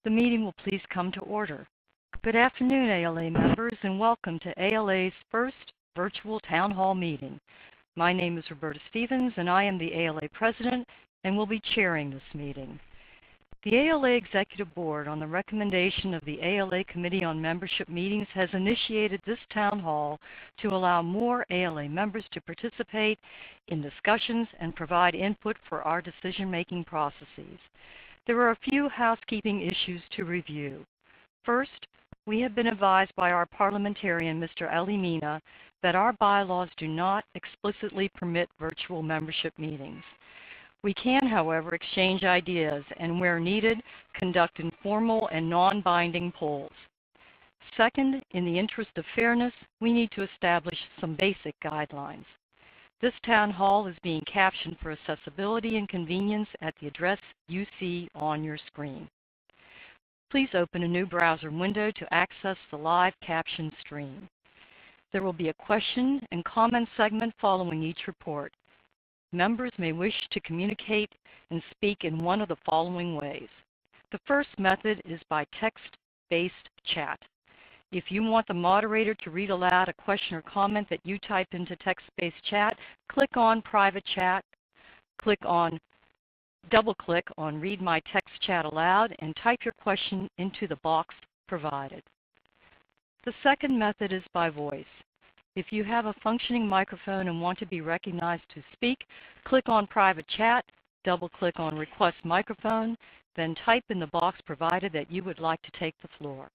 The meeting will please come to order. Good afternoon, ALA members, and welcome to ALA's first virtual town hall meeting. My name is Roberta Stevens, and I am the ALA President and will be chairing this meeting. The ALA Executive Board, on the recommendation of the ALA Committee on Membership Meetings, has initiated this town hall to allow more ALA members to participate in discussions and provide input for our decision-making processes. There are a few housekeeping issues to review. First, we have been advised by our parliamentarian, Mr. Ali Mina, that our bylaws do not explicitly permit virtual membership meetings. We can, however, exchange ideas and, where needed, conduct informal and non-binding polls. Second, in the interest of fairness, we need to establish some basic guidelines. This town hall is being captioned for accessibility and convenience at the address you see on your screen. Please open a new browser window to access the live caption stream. There will be a question and comment segment following each report. Members may wish to communicate and speak in one of the following ways. The first method is by text-based chat. If you want the moderator to read aloud a question or comment that you type into text-based chat, click on Private Chat, double-click on Read My Text Chat Aloud, and type your question into the box provided. The second method is by voice. If you have a functioning microphone and want to be recognized to speak, click on Private Chat, double-click on Request Microphone, then type in the box provided that you would like to take the floor.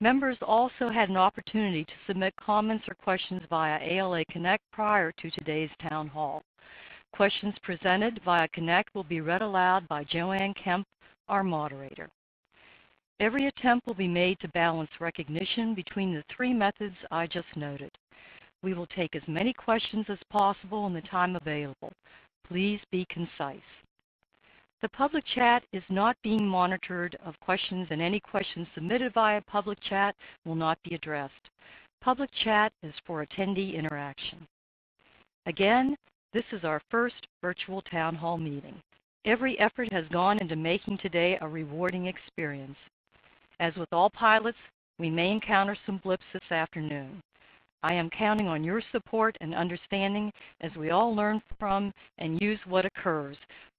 Members also had an opportunity to submit comments or questions via ALA Connect prior to today's town hall. Questions presented via Connect will be read aloud by Joanne Kemp, our moderator. Every attempt will be made to balance recognition between the three methods I just noted. We will take as many questions as possible in the time available. Please be concise. The public chat is not being monitored of questions, and any questions submitted via public chat will not be addressed. Public chat is for attendee interaction. Again, this is our first virtual town hall meeting. Every effort has gone into making today a rewarding experience. As with all pilots, we may encounter some blips this afternoon. I am counting on your support and understanding as we all learn from and use what occurs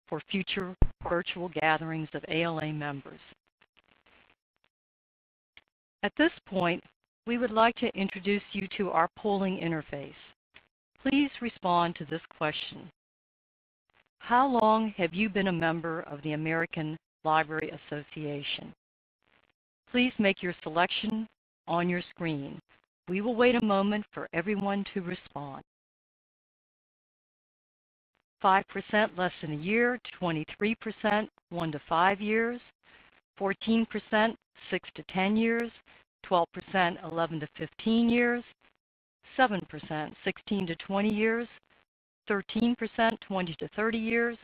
for future virtual gatherings of ALA members. At this point, we would like to introduce you to our polling interface. Please respond to this question. How long have you been a member of the American Library Association? Please make your selection on your screen. We will wait a moment for everyone to respond. 5% less than a year, 23% 1 to 5 years, 14% 6 to 10 years, 12% 11 to 15 years, 7% 16 to 20 years, 13% 20 to 30 years,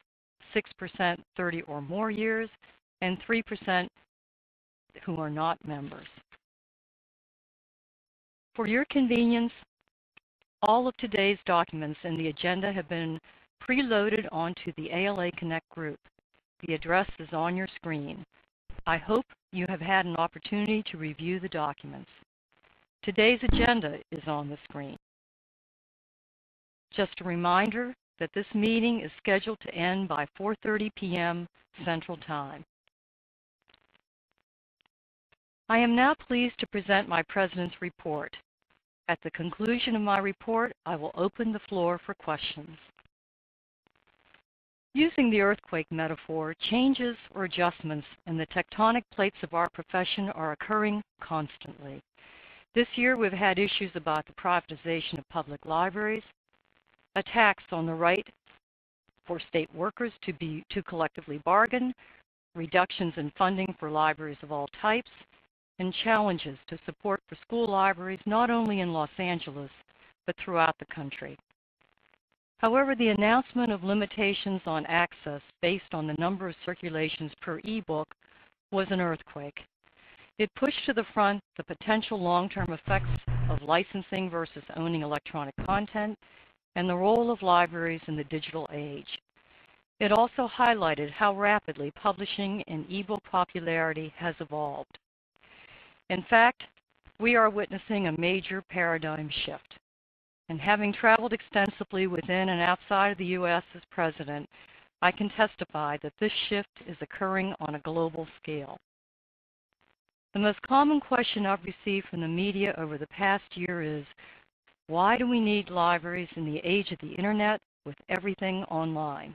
6% 30 or more years, and 3% who are not members. For your convenience, all of today's documents and the agenda have been preloaded onto the ALA Connect group. The address is on your screen. I hope you have had an opportunity to review the documents. Today's agenda is on the screen. Just a reminder that this meeting is scheduled to end by 4:30 p.m. Central Time. I am now pleased to present my President's report. At the conclusion of my report, I will open the floor for questions. Using the earthquake metaphor, changes or adjustments in the tectonic plates of our profession are occurring constantly. This year we've had issues about the privatization of public libraries, attacks on the right for state workers to collectively bargain, reductions in funding for libraries of all types, and challenges to support for school libraries not only in Los Angeles, but throughout the country. However, the announcement of limitations on access based on the number of circulations per e-book was an earthquake. It pushed to the front the potential long-term effects of licensing versus owning electronic content and the role of libraries in the digital age. It also highlighted how rapidly publishing and e-book popularity has evolved. In fact, we are witnessing a major paradigm shift. And having traveled extensively within and outside of the U.S. as president, I can testify that this shift is occurring on a global scale. The most common question I've received from the media over the past year is, why do we need libraries in the age of the Internet with everything online?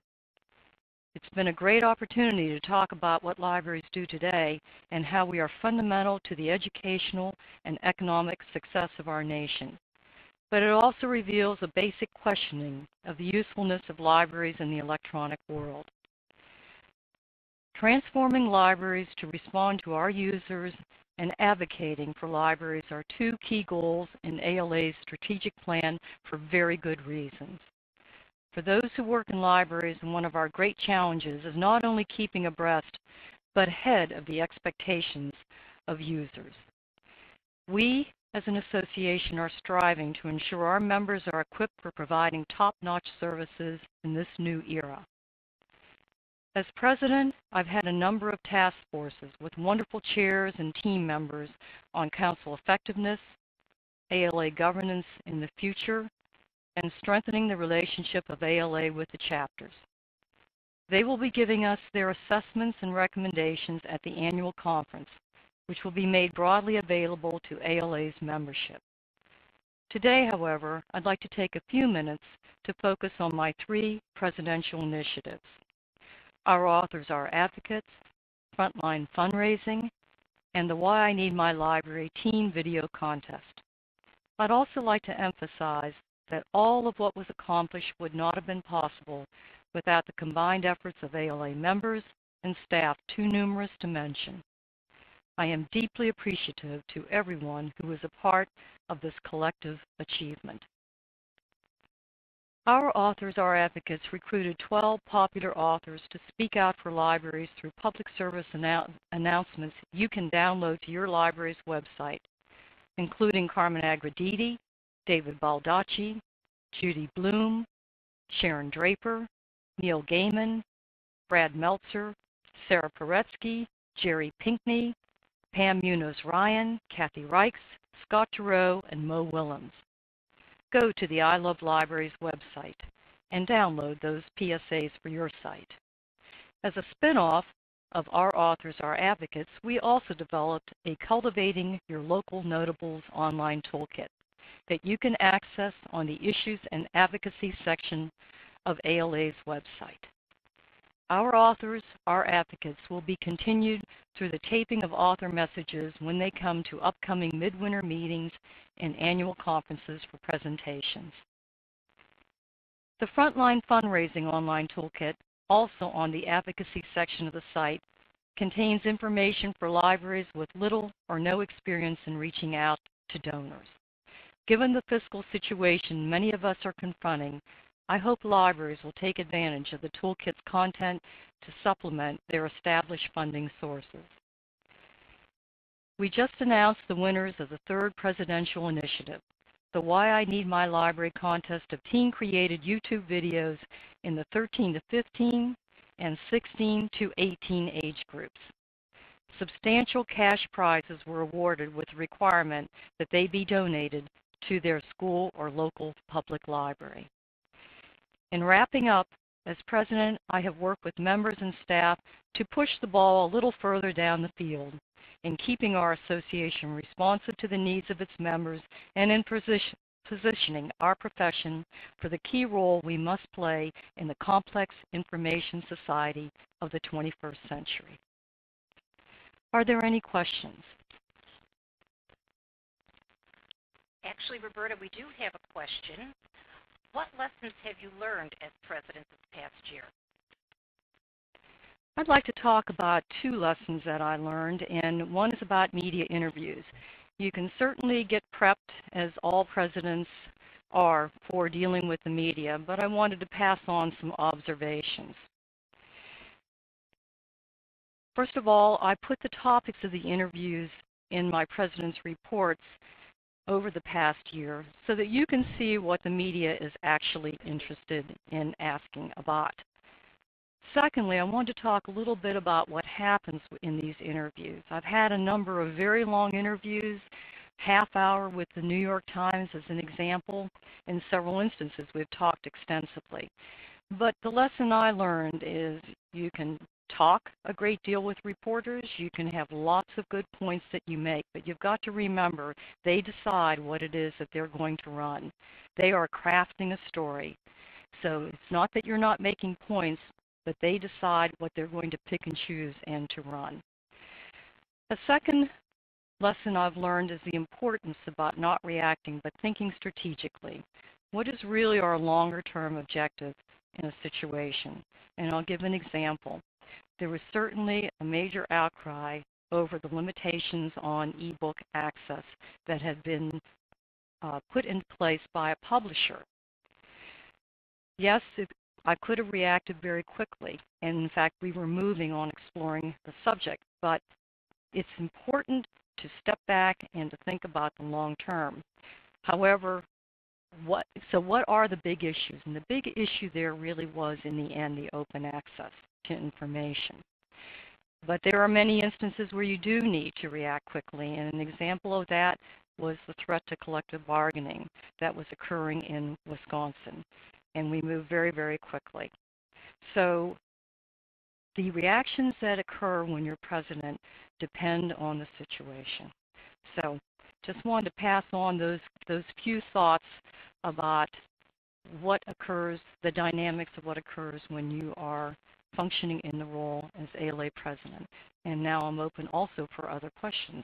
It's been a great opportunity to talk about what libraries do today and how we are fundamental to the educational and economic success of our nation. But it also reveals a basic questioning of the usefulness of libraries in the electronic world. Transforming libraries to respond to our users and advocating for libraries are two key goals in ALA's strategic plan for very good reasons. For those who work in libraries, one of our great challenges is not only keeping abreast, but ahead of the expectations of users. We, as an association, are striving to ensure our members are equipped for providing top-notch services in this new era. As president, I've had a number of task forces with wonderful chairs and team members on council effectiveness, ALA governance in the future, and strengthening the relationship of ALA with the chapters. They will be giving us their assessments and recommendations at the annual conference, which will be made broadly available to ALA's membership. Today, however, I'd like to take a few minutes to focus on my 3 presidential initiatives: Our Authors Are Advocates, Frontline Fundraising, and the Why I Need My Library Team Video Contest. I'd also like to emphasize that all of what was accomplished would not have been possible without the combined efforts of ALA members and staff too numerous to mention. I am deeply appreciative to everyone who was a part of this collective achievement. Our Authors Are Advocates recruited 12 popular authors to speak out for libraries through public service announcements you can download to your library's website, including Carmen Agrediti, David Baldacci, Judy Bloom, Sharon Draper, Neil Gaiman, Brad Meltzer, Sarah Paretsky, Jerry Pinkney, Pam Munoz-Ryan, Kathy Reichs, Scott Turow, and Mo Willems. Go to the I Love Libraries website and download those PSAs for your site. As a spin-off of Our Authors Are Advocates, we also developed a Cultivating Your Local Notables online toolkit that you can access on the Issues and Advocacy section of ALA's website. Our Authors Are Advocates will be continued through the taping of author messages when they come to upcoming midwinter meetings and annual conferences for presentations. The Frontline Fundraising online toolkit, also on the Advocacy section of the site, contains information for libraries with little or no experience in reaching out to donors. Given the fiscal situation many of us are confronting, I hope libraries will take advantage of the toolkit's content to supplement their established funding sources. We just announced the winners of the 3rd presidential initiative, the Why I Need My Library contest of teen-created YouTube videos in the 13 to 15 and 16 to 18 age groups. Substantial cash prizes were awarded with the requirement that they be donated to their school or local public library. In wrapping up, as president, I have worked with members and staff to push the ball a little further down the field in keeping our association responsive to the needs of its members and in positioning our profession for the key role we must play in the complex information society of the 21st century. Are there any questions? Actually, Roberta, we do have a question. What lessons have you learned as president this past year? I'd like to talk about 2 lessons that I learned, and one is about media interviews. You can certainly get prepped, as all presidents are, for dealing with the media, but I wanted to pass on some observations. First of all, I put the topics of the interviews in my president's reports over the past year so that you can see what the media is actually interested in asking about. Secondly, I want to talk a little bit about what happens in these interviews. I've had a number of very long interviews, half hour with the New York Times as an example. In several instances, we've talked extensively. But the lesson I learned is you can talk a great deal with reporters, you can have lots of good points that you make, but you've got to remember they decide what it is that they're going to run. They are crafting a story. So it's not that you're not making points, but they decide what they're going to pick and choose and to run. A second lesson I've learned is the importance about not reacting but thinking strategically. What is really our longer term objective in a situation? And I'll give an example. There was certainly a major outcry over the limitations on e-book access that had been put in place by a publisher. Yes, I could have reacted very quickly, and in fact we were moving on exploring the subject, but it's important to step back and to think about the long term. However, what are the big issues? And the big issue there really was, in the end, the open access to information. But there are many instances where you do need to react quickly, and an example of that was the threat to collective bargaining that was occurring in Wisconsin. And we moved very, very quickly. So the reactions that occur when you're president depend on the situation. So just wanted to pass on those few thoughts about what occurs, the dynamics of what occurs when you are functioning in the role as ALA president. And now I'm open also for other questions.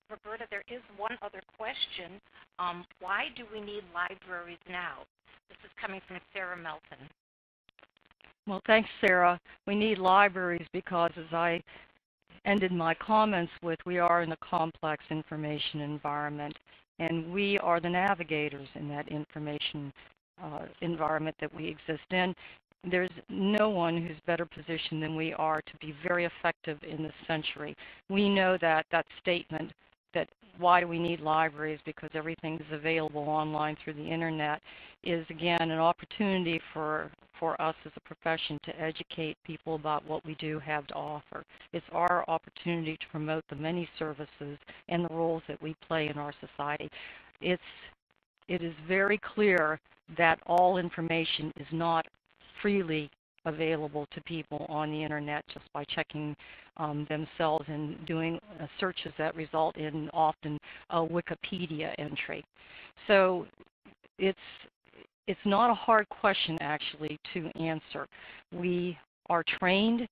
Roberta, there is one other question. Why do we need libraries now? This is coming from Sarah Melton. Well, thanks, Sarah. We need libraries because, as I ended my comments with, we are in a complex information environment, and we are the navigators in that information environment that we exist in. There's no one who's better positioned than we are to be very effective in this century. We know that statement, that why do we need libraries, because everything is available online through the internet, is again an opportunity for us as a profession to educate people about what we do have to offer. It's our opportunity to promote the many services and the roles that we play in our society. It is very clear that all information is not freely available to people on the internet just by checking themselves and doing searches that result in often a Wikipedia entry. So it's not a hard question actually to answer. We are trained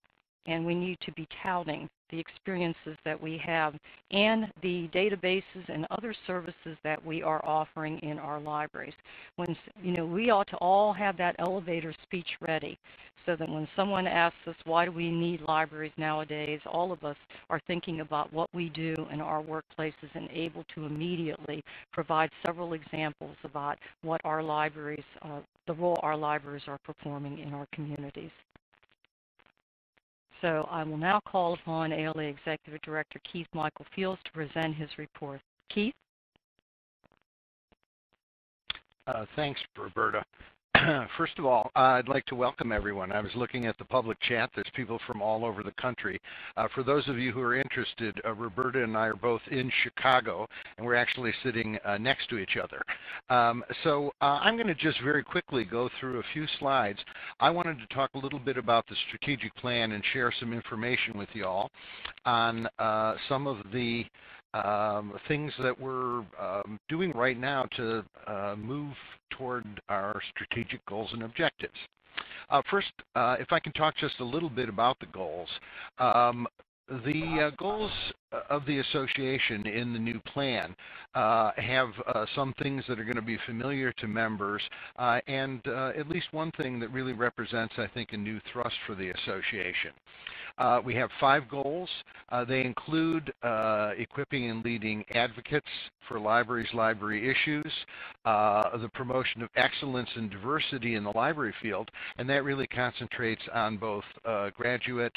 and we need to be touting the experiences that we have and the databases and other services that we are offering in our libraries. When, we ought to all have that elevator speech ready so that when someone asks us why do we need libraries nowadays, all of us are thinking about what we do in our workplaces and able to immediately provide several examples about what our libraries, the role our libraries are performing in our communities. So I will now call upon ALA Executive Director Keith Michael Fields to present his report. Keith? Thanks, Roberta. First of all, I'd like to welcome everyone. I was looking at the public chat. There's people from all over the country. For those of you who are interested, Roberta and I are both in Chicago, and we're actually sitting next to each other. So I'm going to just very quickly go through a few slides. I wanted to talk a little bit about the strategic plan and share some information with you all on some of the things that we're doing right now to move toward our strategic goals and objectives. First, if I can talk just a little bit about the goals. The goals of the association in the new plan have some things that are going to be familiar to members and at least one thing that really represents, I think, a new thrust for the association. We have 5 goals. They include equipping and leading advocates for libraries, library issues, the promotion of excellence and diversity in the library field, and that really concentrates on both graduate,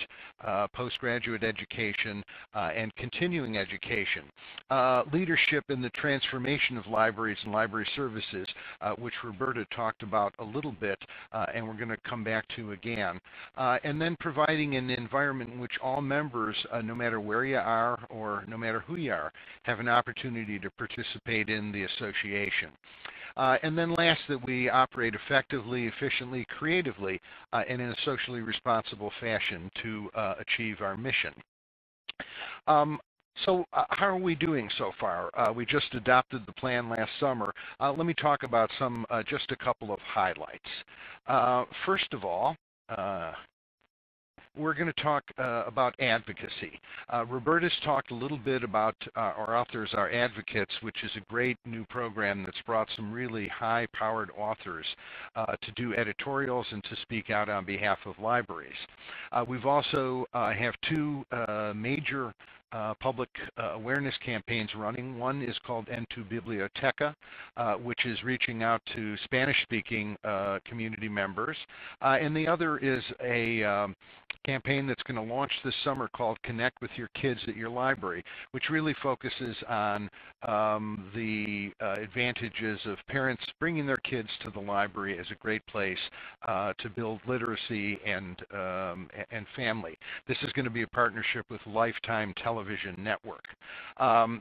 postgraduate education education and continuing education. Leadership in the transformation of libraries and library services, which Roberta talked about a little bit, and we're going to come back to again. And then providing an environment in which all members, no matter where you are or no matter who you are, have an opportunity to participate in the association. And then last, that we operate effectively, efficiently, creatively, and in a socially responsible fashion to achieve our mission. So how are we doing so far? We just adopted the plan last summer. Let me talk about just a couple of highlights. First of all, we're going to talk about advocacy. Roberta's talked a little bit about our authors, our advocates, which is a great new program that's brought some really high-powered authors to do editorials and to speak out on behalf of libraries. We've also have two major public awareness campaigns running. One is called En Tu Biblioteca, which is reaching out to Spanish-speaking community members. And the other is a campaign that's going to launch this summer called Connect with Your Kids at Your Library, which really focuses on the advantages of parents bringing their kids to the library as a great place to build literacy and family. This is going to be a partnership with Lifetime Television Network.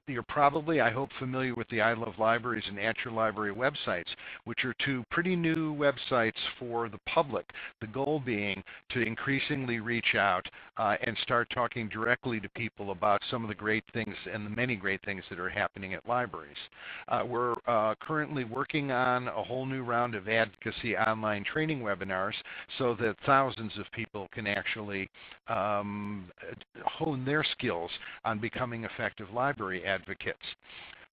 You're probably, I hope, familiar with the I Love Libraries and At Your Library websites, which are two pretty new websites for the public, the goal being to increasingly reach out and start talking directly to people about some of the great things and the many great things that are happening at libraries. We're currently working on a whole new round of advocacy online training webinars so that thousands of people can actually hone their skills on becoming effective library advocates.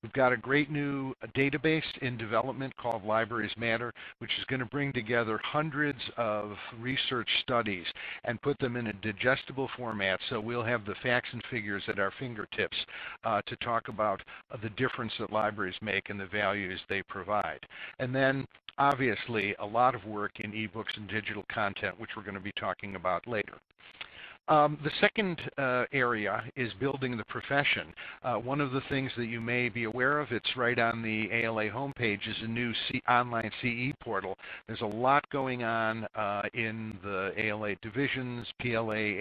We've got a great new database in development called Libraries Matter, which is going to bring together hundreds of research studies and put them in a digestible format, so we'll have the facts and figures at our fingertips to talk about the difference that libraries make and the values they provide. And then, obviously, a lot of work in ebooks and digital content, which we're going to be talking about later. The second area is building the profession. One of the things that you may be aware of, it's right on the ALA homepage, is a new online CE portal. There's a lot going on in the ALA divisions, PLA,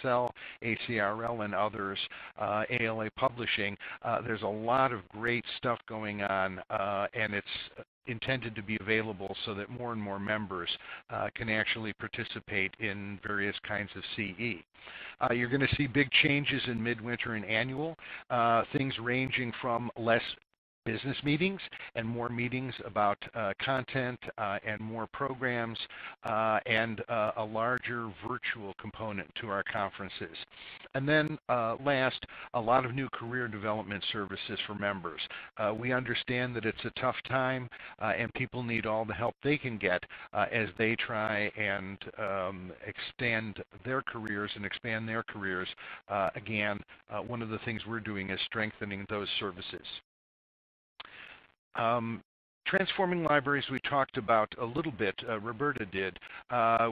ASL, ACRL, and others, ALA Publishing. There's a lot of great stuff going on, and it's intended to be available so that more and more members can actually participate in various kinds of CE. You're going to see big changes in midwinter and annual, things ranging from less business meetings and more meetings about content and more programs and a larger virtual component to our conferences. And then last, a lot of new career development services for members. We understand that it's a tough time and people need all the help they can get as they try and extend their careers and expand their careers. Again, one of the things we're doing is strengthening those services. Transforming libraries we talked about a little bit, Roberta did.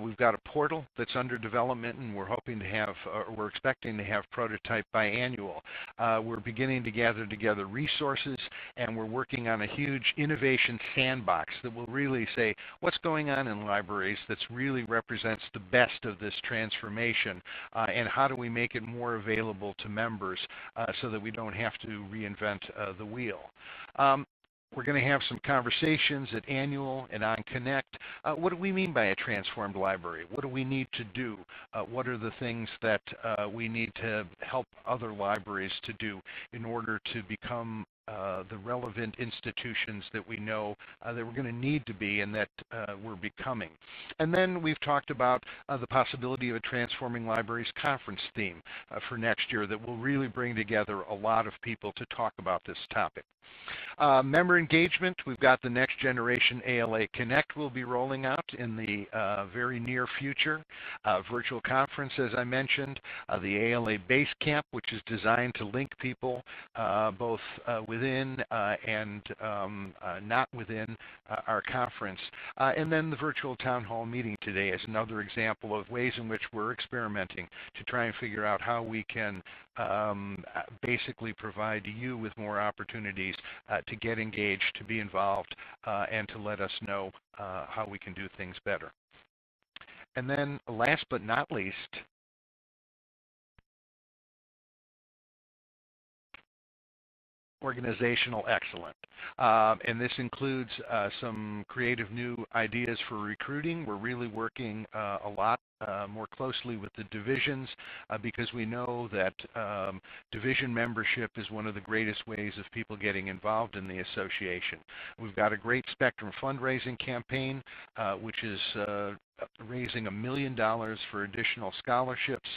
We've got a portal that's under development and we're hoping to have, we're expecting to have prototype biannual. We're beginning to gather together resources and we're working on a huge innovation sandbox that will really say what's going on in libraries that really represents the best of this transformation and how do we make it more available to members so that we don't have to reinvent the wheel. We're going to have some conversations at Annual and on Connect. What do we mean by a transformed library? What do we need to do? What are the things that we need to help other libraries to do in order to become the relevant institutions that we know that we're going to need to be and that we're becoming. And then we've talked about the possibility of a Transforming Libraries conference theme for next year that will really bring together a lot of people to talk about this topic. Member engagement, we've got the next generation ALA Connect will be rolling out in the very near future. Virtual conference, as I mentioned, the ALA Base Camp, which is designed to link people both with within and not within our conference. And then the virtual town hall meeting today is another example of ways in which we're experimenting to try and figure out how we can basically provide you with more opportunities to get engaged, to be involved, and to let us know how we can do things better. And then last but not least, organizational excellence. And this includes some creative new ideas for recruiting. We're really working a lot more closely with the divisions because we know that division membership is one of the greatest ways of people getting involved in the association. We've got a great Spectrum fundraising campaign which is raising $1 million for additional scholarships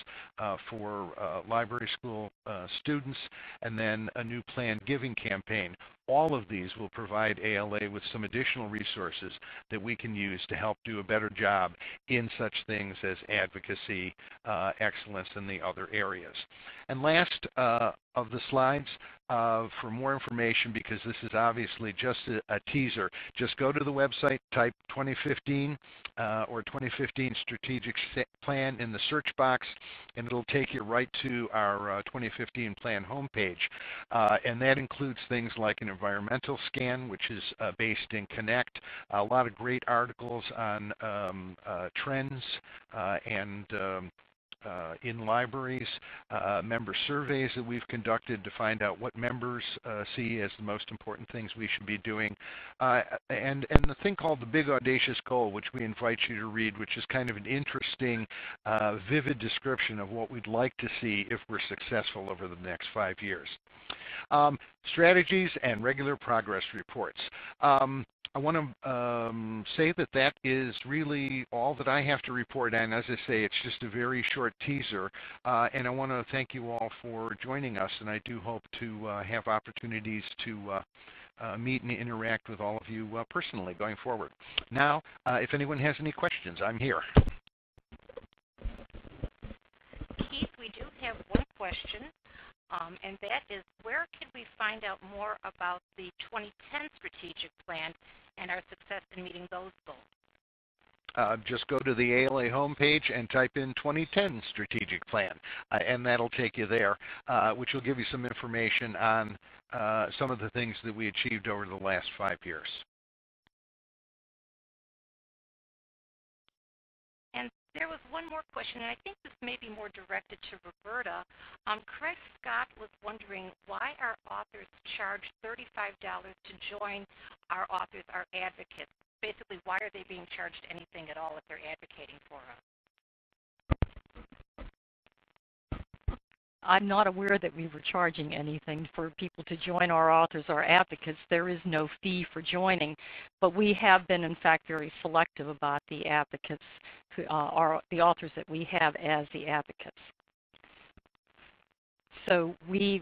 for library school students, and then a new planned giving campaign. All of these will provide ALA with some additional resources that we can use to help do a better job in such things as advocacy, excellence, and the other areas. And last of the slides, for more information, because this is obviously just a teaser, just go to the website, type 2015 or 2015 Strategic Plan in the search box, and it'll take you right to our 2015 plan homepage. And that includes things like an environmental scan, which is based in Connect, a lot of great articles on trends and in libraries, member surveys that we've conducted to find out what members see as the most important things we should be doing, and the thing called the Big Audacious Goal, which we invite you to read, which is kind of an interesting, vivid description of what we'd like to see if we're successful over the next 5 years. Strategies and regular progress reports. I want to say that that is really all that I have to report on. As I say, it's just a very short teaser, and I want to thank you all for joining us, and I do hope to have opportunities to meet and interact with all of you personally going forward. Now, if anyone has any questions, I'm here. Keith, we do have one question. And that is, where can we find out more about the 2010 strategic plan and our success in meeting those goals? Just go to the ALA homepage and type in 2010 strategic plan, and that'll take you there, which will give you some information on some of the things that we achieved over the last 5 years. There was one more question, and I think this may be more directed to Roberta. Craig Scott was wondering why our authors charge $35 to join our authors, our advocates. Basically, why are they being charged anything at all if they're advocating for us? I'm not aware that we were charging anything for people to join our authors or advocates. There is no fee for joining, but we have been, in fact, very selective about the advocates, who are the authors that we have as the advocates. So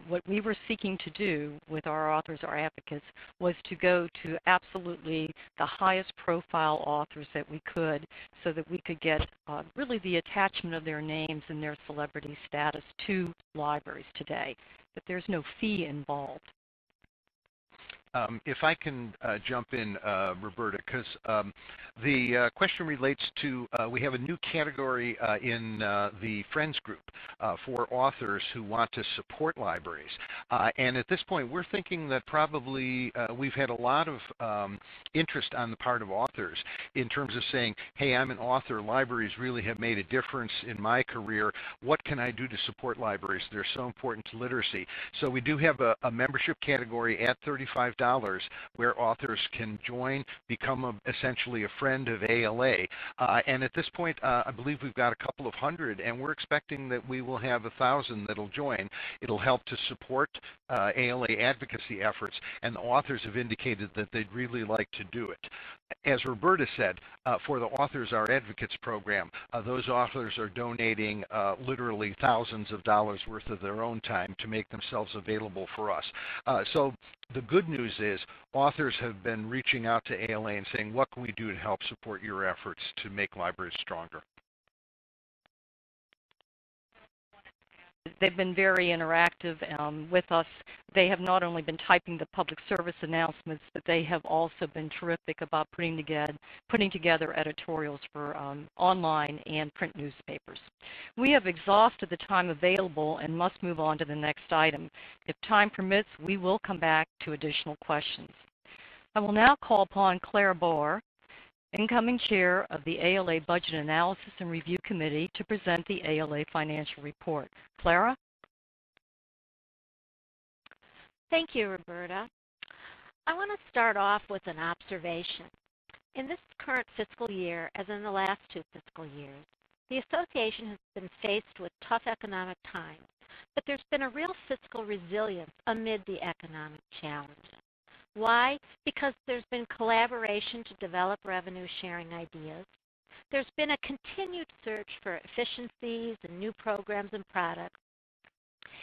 what we were seeking to do with our authors or advocates was to go to absolutely the highest profile authors that we could so that we could get really the attachment of their names and their celebrity status to libraries today. But there's no fee involved. If I can jump in, Roberta, because the question relates to, we have a new category in the Friends group for authors who want to support libraries. And at this point, we're thinking that probably we've had a lot of interest on the part of authors in terms of saying, hey, I'm an author, libraries really have made a difference in my career. What can I do to support libraries? They're so important to literacy. So we do have a membership category at $35 where authors can join, become essentially a friend of ALA. And at this point, I believe we've got a couple of hundred, and we're expecting that we will have 1,000 that'll join. It'll help to support ALA advocacy efforts, and the authors have indicated that they'd really like to do it. As Roberta said, for the Authors Are Advocates program, those authors are donating literally thousands of dollars worth of their own time to make themselves available for us. So the good news is authors have been reaching out to ALA and saying, what can we do to help support your efforts to make libraries stronger? they've been very interactive with us. They have not only been typing the public service announcements, but they have also been terrific about putting together editorials for online and print newspapers. We have exhausted the time available and must move on to the next item. If time permits, we will come back to additional questions. I will now call upon Claire Boer, incoming chair of the ALA Budget Analysis and Review Committee, to present the ALA financial report. Clara? Thank you, Roberta. I want to start off with an observation. In this current fiscal year, as in the last 2 fiscal years, the association has been faced with tough economic times, but there's been a real fiscal resilience amid the economic challenges. Why? Because there's been collaboration to develop revenue-sharing ideas. There's been a continued search for efficiencies and new programs and products.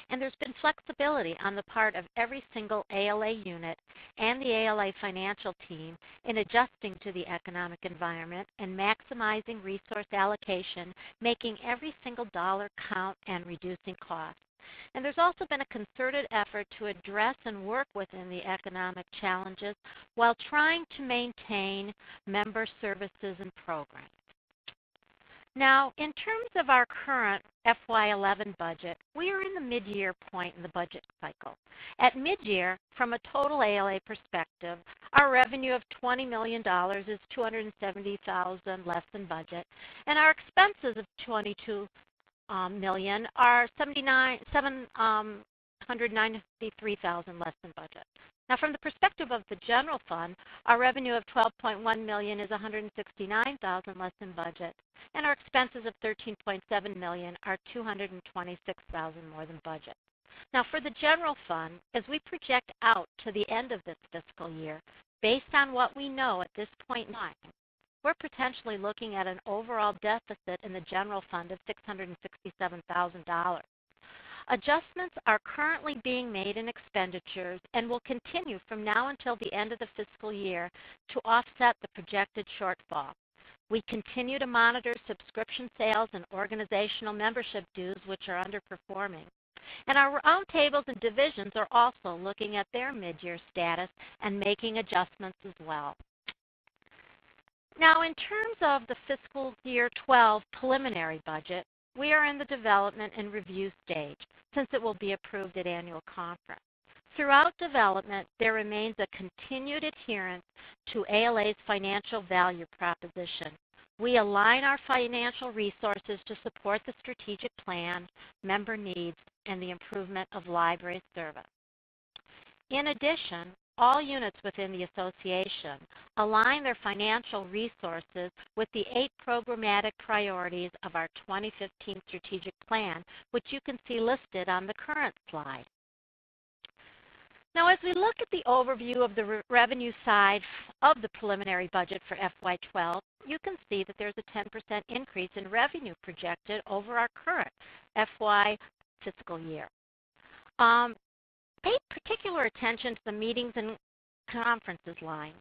And there's been flexibility on the part of every single ALA unit and the ALA financial team in adjusting to the economic environment and maximizing resource allocation, making every single dollar count and reducing costs. And there's also been a concerted effort to address and work within the economic challenges while trying to maintain member services and programs. Now, in terms of our current FY11 budget, we are in the mid-year point in the budget cycle. At mid-year, from a total ALA perspective, our revenue of $20 million is $270,000 less than budget, and our expenses of $22 million are $793,000 less than budget. Now, from the perspective of the general fund, our revenue of $12.1 million is $169,000 less than budget, and our expenses of $13.7 million are $226,000 more than budget. Now, for the general fund, as we project out to the end of this fiscal year, based on what we know at this point in time, we're potentially looking at an overall deficit in the general fund of $667,000. Adjustments are currently being made in expenditures and will continue from now until the end of the fiscal year to offset the projected shortfall. We continue to monitor subscription sales and organizational membership dues, which are underperforming. And our roundtables and divisions are also looking at their mid-year status and making adjustments as well. Now, in terms of the fiscal year 12 preliminary budget, we are in the development and review stage since it will be approved at annual conference. Throughout development, there remains a continued adherence to ALA's financial value proposition. We align our financial resources to support the strategic plan, member needs, and the improvement of library service. In addition, all units within the association align their financial resources with the 8 programmatic priorities of our 2015 strategic plan, which you can see listed on the current slide. Now, as we look at the overview of the revenue side of the preliminary budget for FY12, you can see that there's a 10% increase in revenue projected over our current FY fiscal year. Pay particular attention to the meetings and conferences line.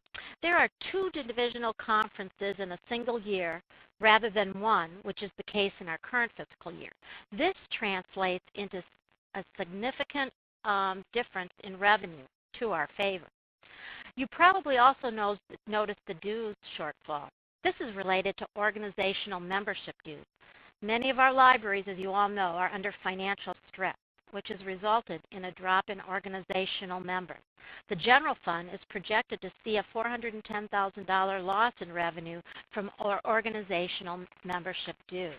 There are 2 divisional conferences in a single year rather than 1, which is the case in our current fiscal year. This translates into a significant difference in revenue to our favor. You probably also noticed the dues shortfall. This is related to organizational membership dues. Many of our libraries, as you all know, are under financial stress, which has resulted in a drop in organizational members. The general fund is projected to see a $410,000 loss in revenue from our organizational membership dues.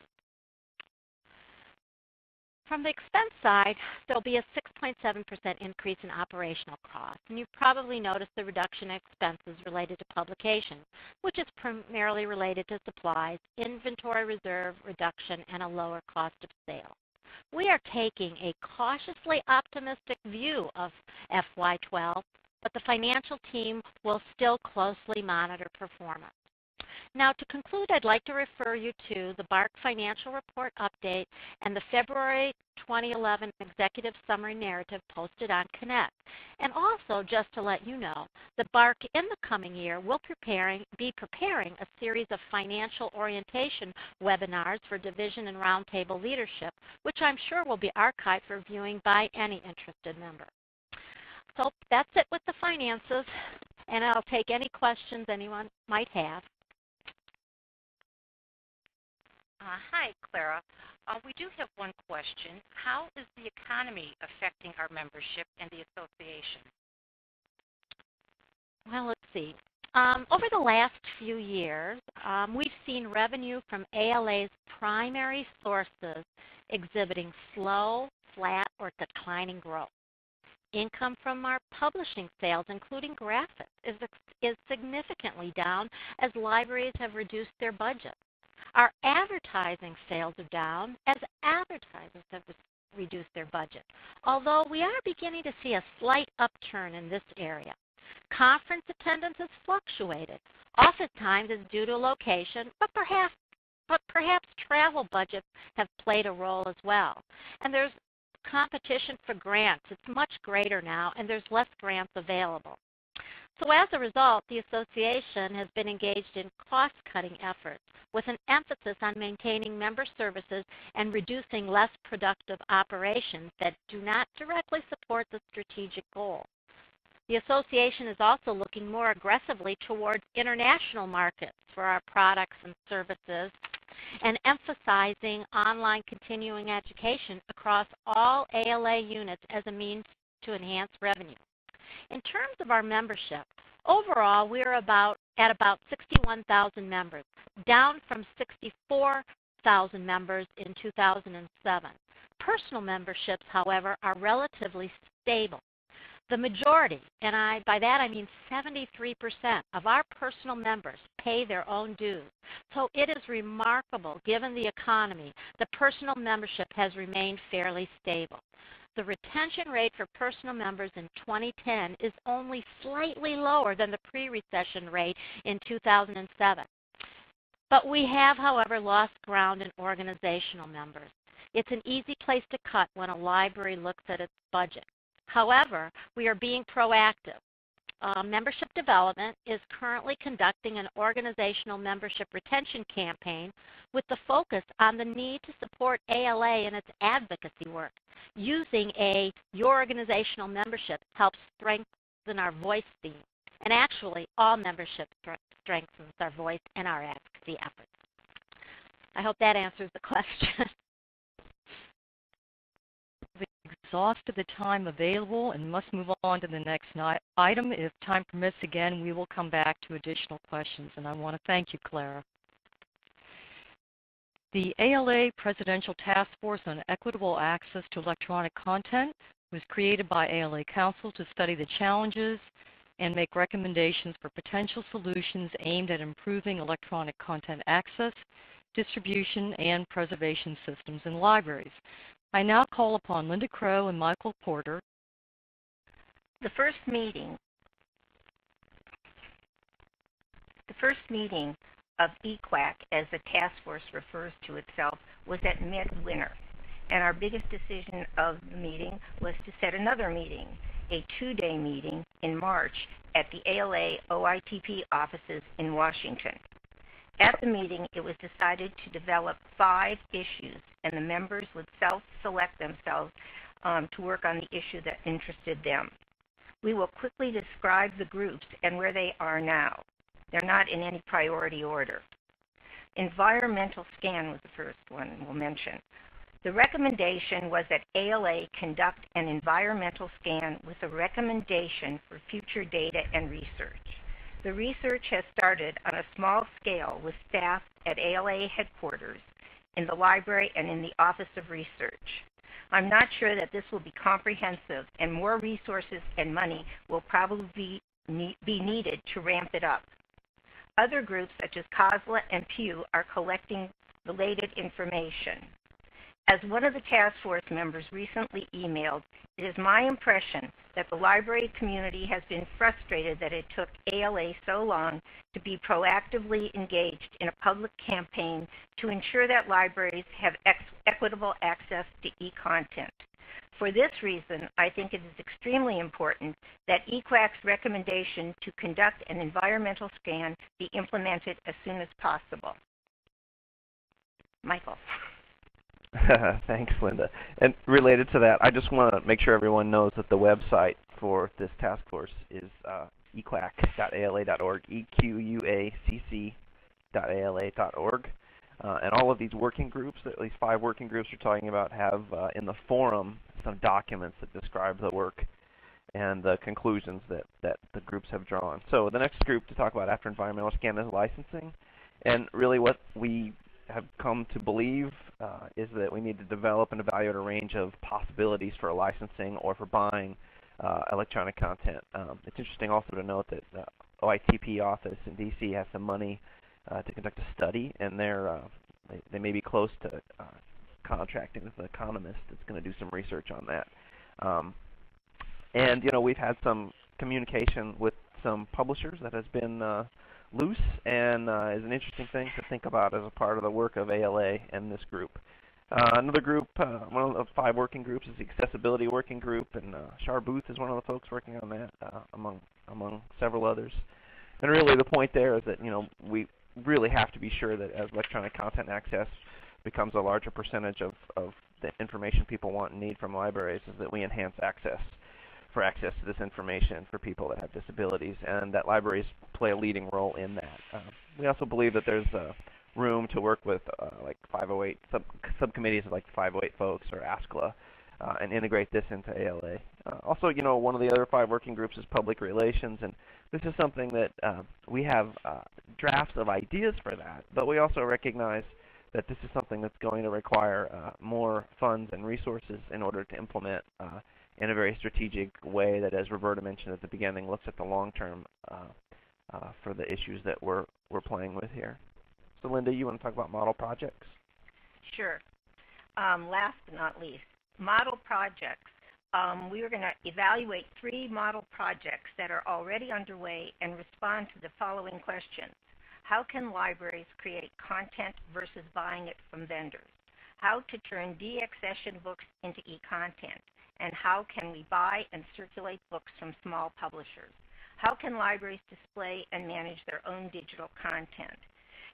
From the expense side, there'll be a 6.7% increase in operational costs, and you've probably noticed the reduction in expenses related to publication, which is primarily related to supplies, inventory reserve reduction, and a lower cost of sale. We are taking a cautiously optimistic view of FY12, but the financial team will still closely monitor performance. Now, to conclude, I'd like to refer you to the BARC Financial Report Update and the February 2011 Executive Summary Narrative posted on Connect. And also, just to let you know, that BARC in the coming year will be preparing a series of financial orientation webinars for division and roundtable leadership, which I'm sure will be archived for viewing by any interested member. So that's it with the finances, and I'll take any questions anyone might have. Hi, Clara. We do have one question. How is the economy affecting our membership and the association? Well, let's see. Over the last few years, we've seen revenue from ALA's primary sources exhibiting slow, flat, or declining growth. Income from our publishing sales, including graphics, is significantly down as libraries have reduced their budgets. Our advertising sales are down as advertisers have reduced their budget, although we are beginning to see a slight upturn in this area. Conference attendance has fluctuated. Oftentimes it's due to location, but perhaps travel budgets have played a role as well. And there's competition for grants. It's much greater now, and there's less grants available. So as a result, the association has been engaged in cost-cutting efforts with an emphasis on maintaining member services and reducing less productive operations that do not directly support the strategic goal. The association is also looking more aggressively towards international markets for our products and services and emphasizing online continuing education across all ALA units as a means to enhance revenue. In terms of our membership, overall we are at about 61,000 members, down from 64,000 members in 2007. Personal memberships, however, are relatively stable. The majority, and by that I mean 73% of our personal members pay their own dues. So it is remarkable, given the economy, the personal membership has remained fairly stable. The retention rate for personal members in 2010 is only slightly lower than the pre-recession rate in 2007. But we have, however, lost ground in organizational members. It's an easy place to cut when a library looks at its budget. However, we are being proactive. Membership Development is currently conducting an organizational membership retention campaign with the focus on the need to support ALA in its advocacy work. Using Your Organizational Membership helps strengthen our voice theme. And actually, all membership strengthens our voice and our advocacy efforts. I hope that answers the question. Exhausted the time available and must move on to the next item. If time permits, again, we will come back to additional questions, and I want to thank you, Clara. The ALA Presidential Task Force on Equitable Access to Electronic Content was created by ALA Council to study the challenges and make recommendations for potential solutions aimed at improving electronic content access, distribution, and preservation systems in libraries. I now call upon Linda Crow and Michael Porter. The first meeting of EQUAC, as the task force refers to itself, was at midwinter. And our biggest decision of the meeting was to set another meeting, a 2-day meeting in March at the ALA OITP offices in Washington. At the meeting, it was decided to develop 5 issues, and the members would self-select themselves to work on the issue that interested them. We will quickly describe the groups and where they are now. They're not in any priority order. Environmental scan was the first one we'll mention. The recommendation was that ALA conduct an environmental scan with a recommendation for future data and research. The research has started on a small scale with staff at ALA headquarters, in the library, and in the Office of Research. I'm not sure that this will be comprehensive, and more resources and money will probably be needed to ramp it up. Other groups such as COSLA and Pew are collecting related information. As one of the task force members recently emailed, it is my impression that the library community has been frustrated that it took ALA so long to be proactively engaged in a public campaign to ensure that libraries have equitable access to e-content. For this reason, I think it is extremely important that EQAC's recommendation to conduct an environmental scan be implemented as soon as possible. Michael. Thanks, Linda. And related to that, I just want to make sure everyone knows that the website for this task force is equac.ala.org, equacc.ala.org. And all of these working groups, at least 5 working groups we're talking about, have in the forum some documents that describe the work and the conclusions that the groups have drawn. So the next group to talk about after environmental scan is licensing. And really what we have come to believe is that we need to develop and evaluate a range of possibilities for licensing or for buying electronic content. It's interesting also to note that the OITP office in DC has some money to conduct a study, and they may be close to contracting with an economist that's going to do some research on that. And we've had some communication with some publishers that has been loose and is an interesting thing to think about as a part of the work of ALA and this group. Another group, one of the 5 working groups, is the Accessibility Working Group, and Shar Booth is one of the folks working on that, among several others. And really the point there is that we really have to be sure that as electronic content access becomes a larger percentage of the information people want and need from libraries, is that we enhance access to this information for people that have disabilities, and that libraries play a leading role in that. We also believe that there's room to work with like 508 subcommittees of like 508 folks or ASCLA and integrate this into ALA. Also, one of the other 5 working groups is public relations, and this is something that we have drafts of ideas for that, but we also recognize that this is something that's going to require more funds and resources in order to implement in a very strategic way that, as Roberta mentioned at the beginning, looks at the long term for the issues that we're playing with here. So Linda, you want to talk about model projects? Sure. Last but not least, model projects. We are going to evaluate 3 model projects that are already underway and respond to the following questions. How can libraries create content versus buying it from vendors? How to turn deaccession books into e-content? And how can we buy and circulate books from small publishers? How can libraries display and manage their own digital content?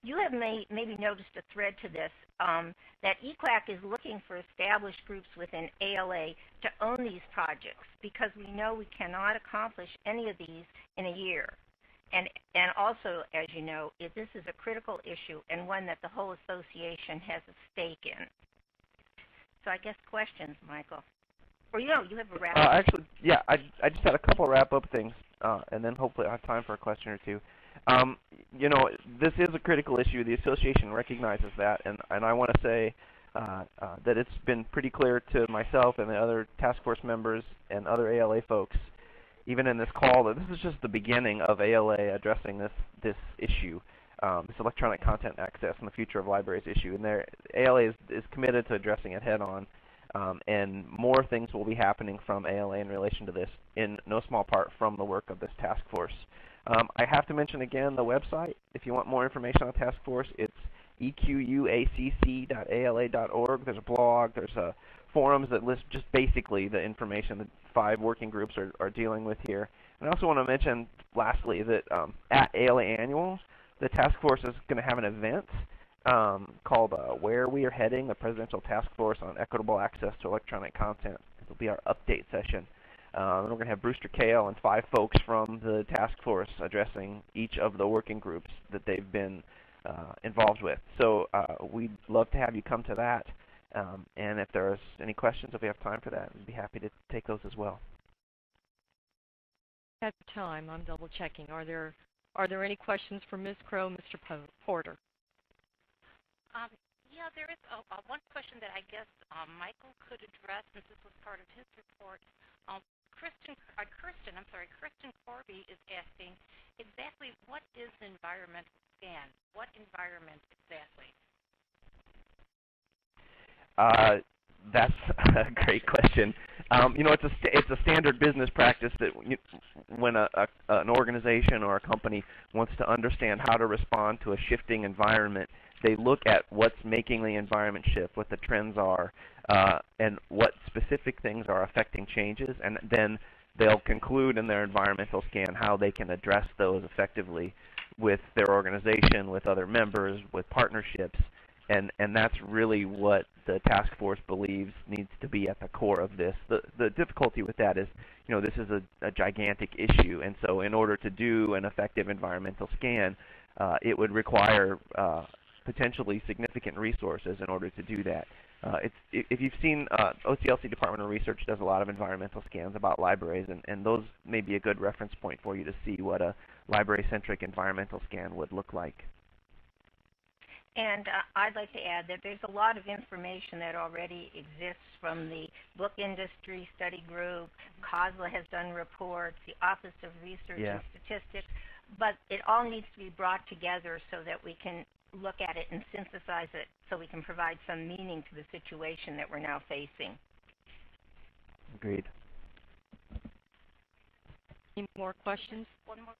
You have maybe noticed a thread to this, that EQAC is looking for established groups within ALA to own these projects, because we know we cannot accomplish any of these in a year. And also, as you know, this is a critical issue and one that the whole association has a stake in. So I guess questions, Michael. Or you have a wrap-up. Actually, yeah, I just had a couple wrap-up things, and then hopefully I'll have time for a question or two. This is a critical issue. The association recognizes that, and I want to say that it's been pretty clear to myself and the other task force members and other ALA folks, even in this call, that this is just the beginning of ALA addressing this issue, this electronic content access and the future of libraries issue. And ALA is committed to addressing it head-on. And more things will be happening from ALA in relation to this, in no small part from the work of this task force. I have to mention again the website. If you want more information on the task force, it's equacc.ala.org. There's a blog, there's forums that list just basically the information that 5 working groups are dealing with here. And I also want to mention, lastly, that at ALA Annual, the task force is going to have an event called Where We Are Heading, the Presidential Task Force on Equitable Access to Electronic Content. It will be our update session. And we're going to have Brewster Kale and 5 folks from the task force addressing each of the working groups that they've been involved with. So we'd love to have you come to that. And if there's any questions, if we have time for that, we'd be happy to take those as well. At the time, I'm double checking. Are there any questions for Ms. Crow, Mr. Porter? Yeah, there is one question that I guess Michael could address, since this was part of his report. Kristen Corby is asking exactly what is an environmental scan? What environment exactly? That's a great question. It's a standard business practice that when an organization or a company wants to understand how to respond to a shifting environment, they look at what's making the environment shift, what the trends are, and what specific things are affecting changes, and then they'll conclude in their environmental scan how they can address those effectively with their organization, with other members, with partnerships, and that's really what the task force believes needs to be at the core of this. The difficulty with that is, this is a gigantic issue, and so in order to do an effective environmental scan, it would require potentially significant resources in order to do that. If you've seen, OCLC Department of Research does a lot of environmental scans about libraries, and those may be a good reference point for you to see what a library-centric environmental scan would look like. And I'd like to add that there's a lot of information that already exists from the book industry study group. COSLA has done reports, the Office of Research and Statistics, but it all needs to be brought together so that we can look at it and synthesize it so we can provide some meaning to the situation that we're now facing. Agreed. Any more questions? One more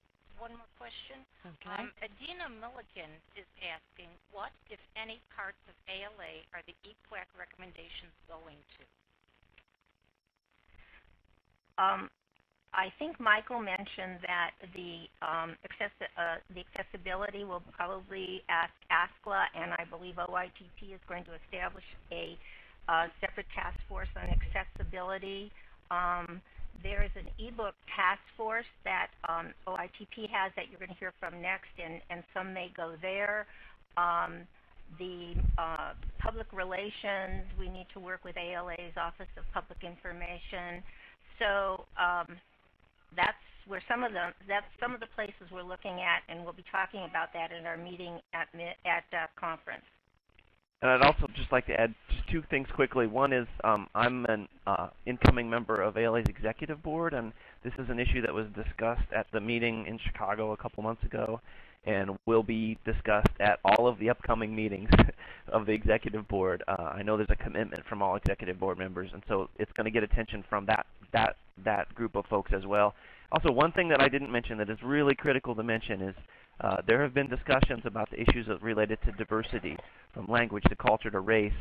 question. Okay. Adina Milligan is asking, what, if any, parts of ALA are the EQUAC recommendations going to? I think Michael mentioned that the accessibility will probably ask ASCLA, and I believe OITP is going to establish a separate task force on accessibility. There is an ebook task force that OITP has that you're going to hear from next, and some may go there. The public relations, we need to work with ALA's Office of Public Information. So that's some of the places we're looking at, and we'll be talking about that in our meeting at conference. And I'd also just like to add just two things quickly. One is I'm an incoming member of ALA's executive board, and this is an issue that was discussed at the meeting in Chicago a couple months ago, and will be discussed at all of the upcoming meetings of the executive board. I know there's a commitment from all executive board members, and so it's going to get attention from that group of folks as well. Also, one thing that I didn't mention that is really critical to mention is there have been discussions about the issues related to diversity, from language to culture to race,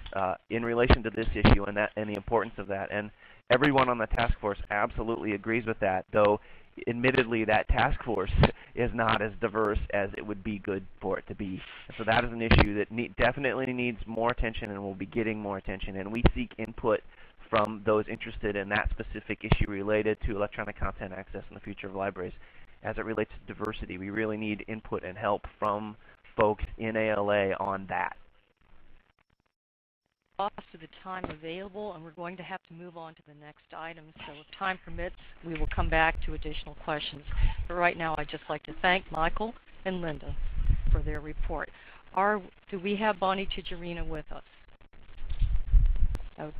in relation to this issue and the importance of that. And everyone on the task force absolutely agrees with that, though admittedly that task force is not as diverse as it would be good for it to be. And so that is an issue that definitely needs more attention and will be getting more attention. And we seek input from those interested in that specific issue related to electronic content access in the future of libraries. As it relates to diversity, we really need input and help from folks in ALA on that. To the time available, and we're going to have to move on to the next item. So if time permits, we will come back to additional questions. But right now, I'd just like to thank Michael and Linda for their report. Do we have Bonnie Tijerina with us? Oh.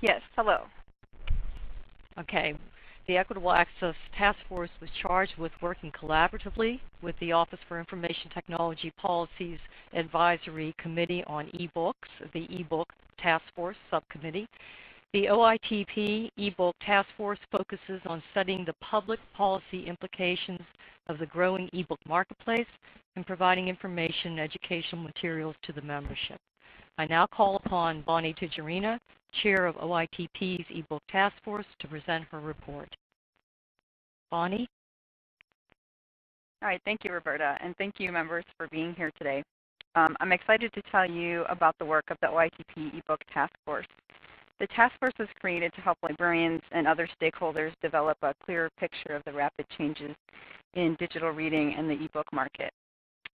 Yes, hello. Okay. The Equitable Access Task Force was charged with working collaboratively with the Office for Information Technology Policies Advisory Committee on eBooks, the eBook Task Force Subcommittee. The OITP eBook Task Force focuses on studying the public policy implications of the growing eBook marketplace and providing information and educational materials to the membership. I now call upon Bonnie Tijerina, Chair of OITP's eBook Task Force, to present her report. Bonnie? All right, thank you, Roberta, and thank you, members, for being here today. I'm excited to tell you about the work of the OITP eBook Task Force. The task force was created to help librarians and other stakeholders develop a clearer picture of the rapid changes in digital reading and the eBook market.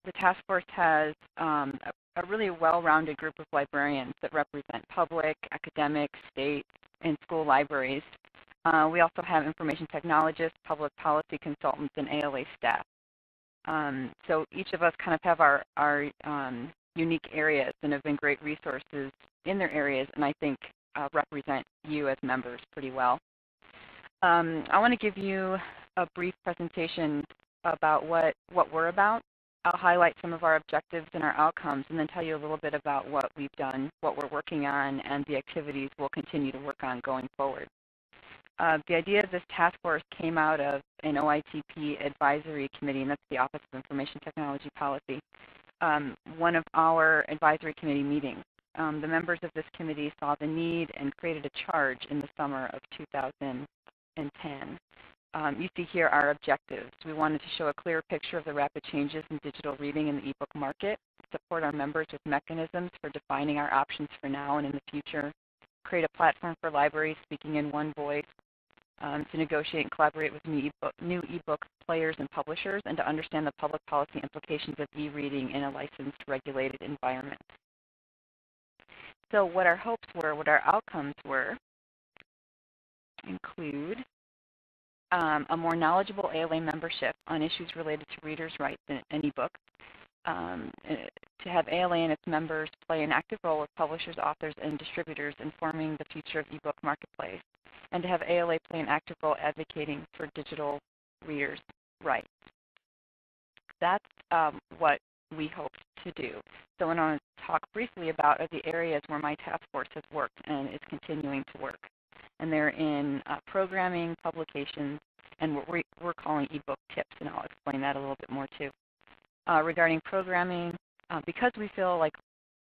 The task force has a really well-rounded group of librarians that represent public, academic, state, and school libraries. We also have information technologists, public policy consultants, and ALA staff. So each of us kind of have our unique areas and have been great resources in their areas, and I think represent you as members pretty well. I want to give you a brief presentation about what we're about. I'll highlight some of our objectives and our outcomes and then tell you a little bit about what we've done, what we're working on, and the activities we'll continue to work on going forward. The idea of this task force came out of an OITP advisory committee, and that's the Office of Information Technology Policy, one of our advisory committee meetings. The members of this committee saw the need and created a charge in the summer of 2010. You see here our objectives. We wanted to show a clear picture of the rapid changes in digital reading in the ebook market, support our members with mechanisms for defining our options for now and in the future, create a platform for libraries speaking in one voice, to negotiate and collaborate with new ebook players and publishers, and to understand the public policy implications of e-reading in a licensed, regulated environment. So what our hopes were, what our outcomes were, include a more knowledgeable ALA membership on issues related to readers' rights in ebooks, to have ALA and its members play an active role with publishers, authors, and distributors in forming the future of ebook marketplace, and to have ALA play an active role advocating for digital readers' rights. That's what we hoped to do. So what I want to talk briefly about are the areas where my task force has worked and is continuing to work. And they're in programming, publications, and what we're calling ebook tips, and I'll explain that a little bit more too. Regarding programming, because we feel like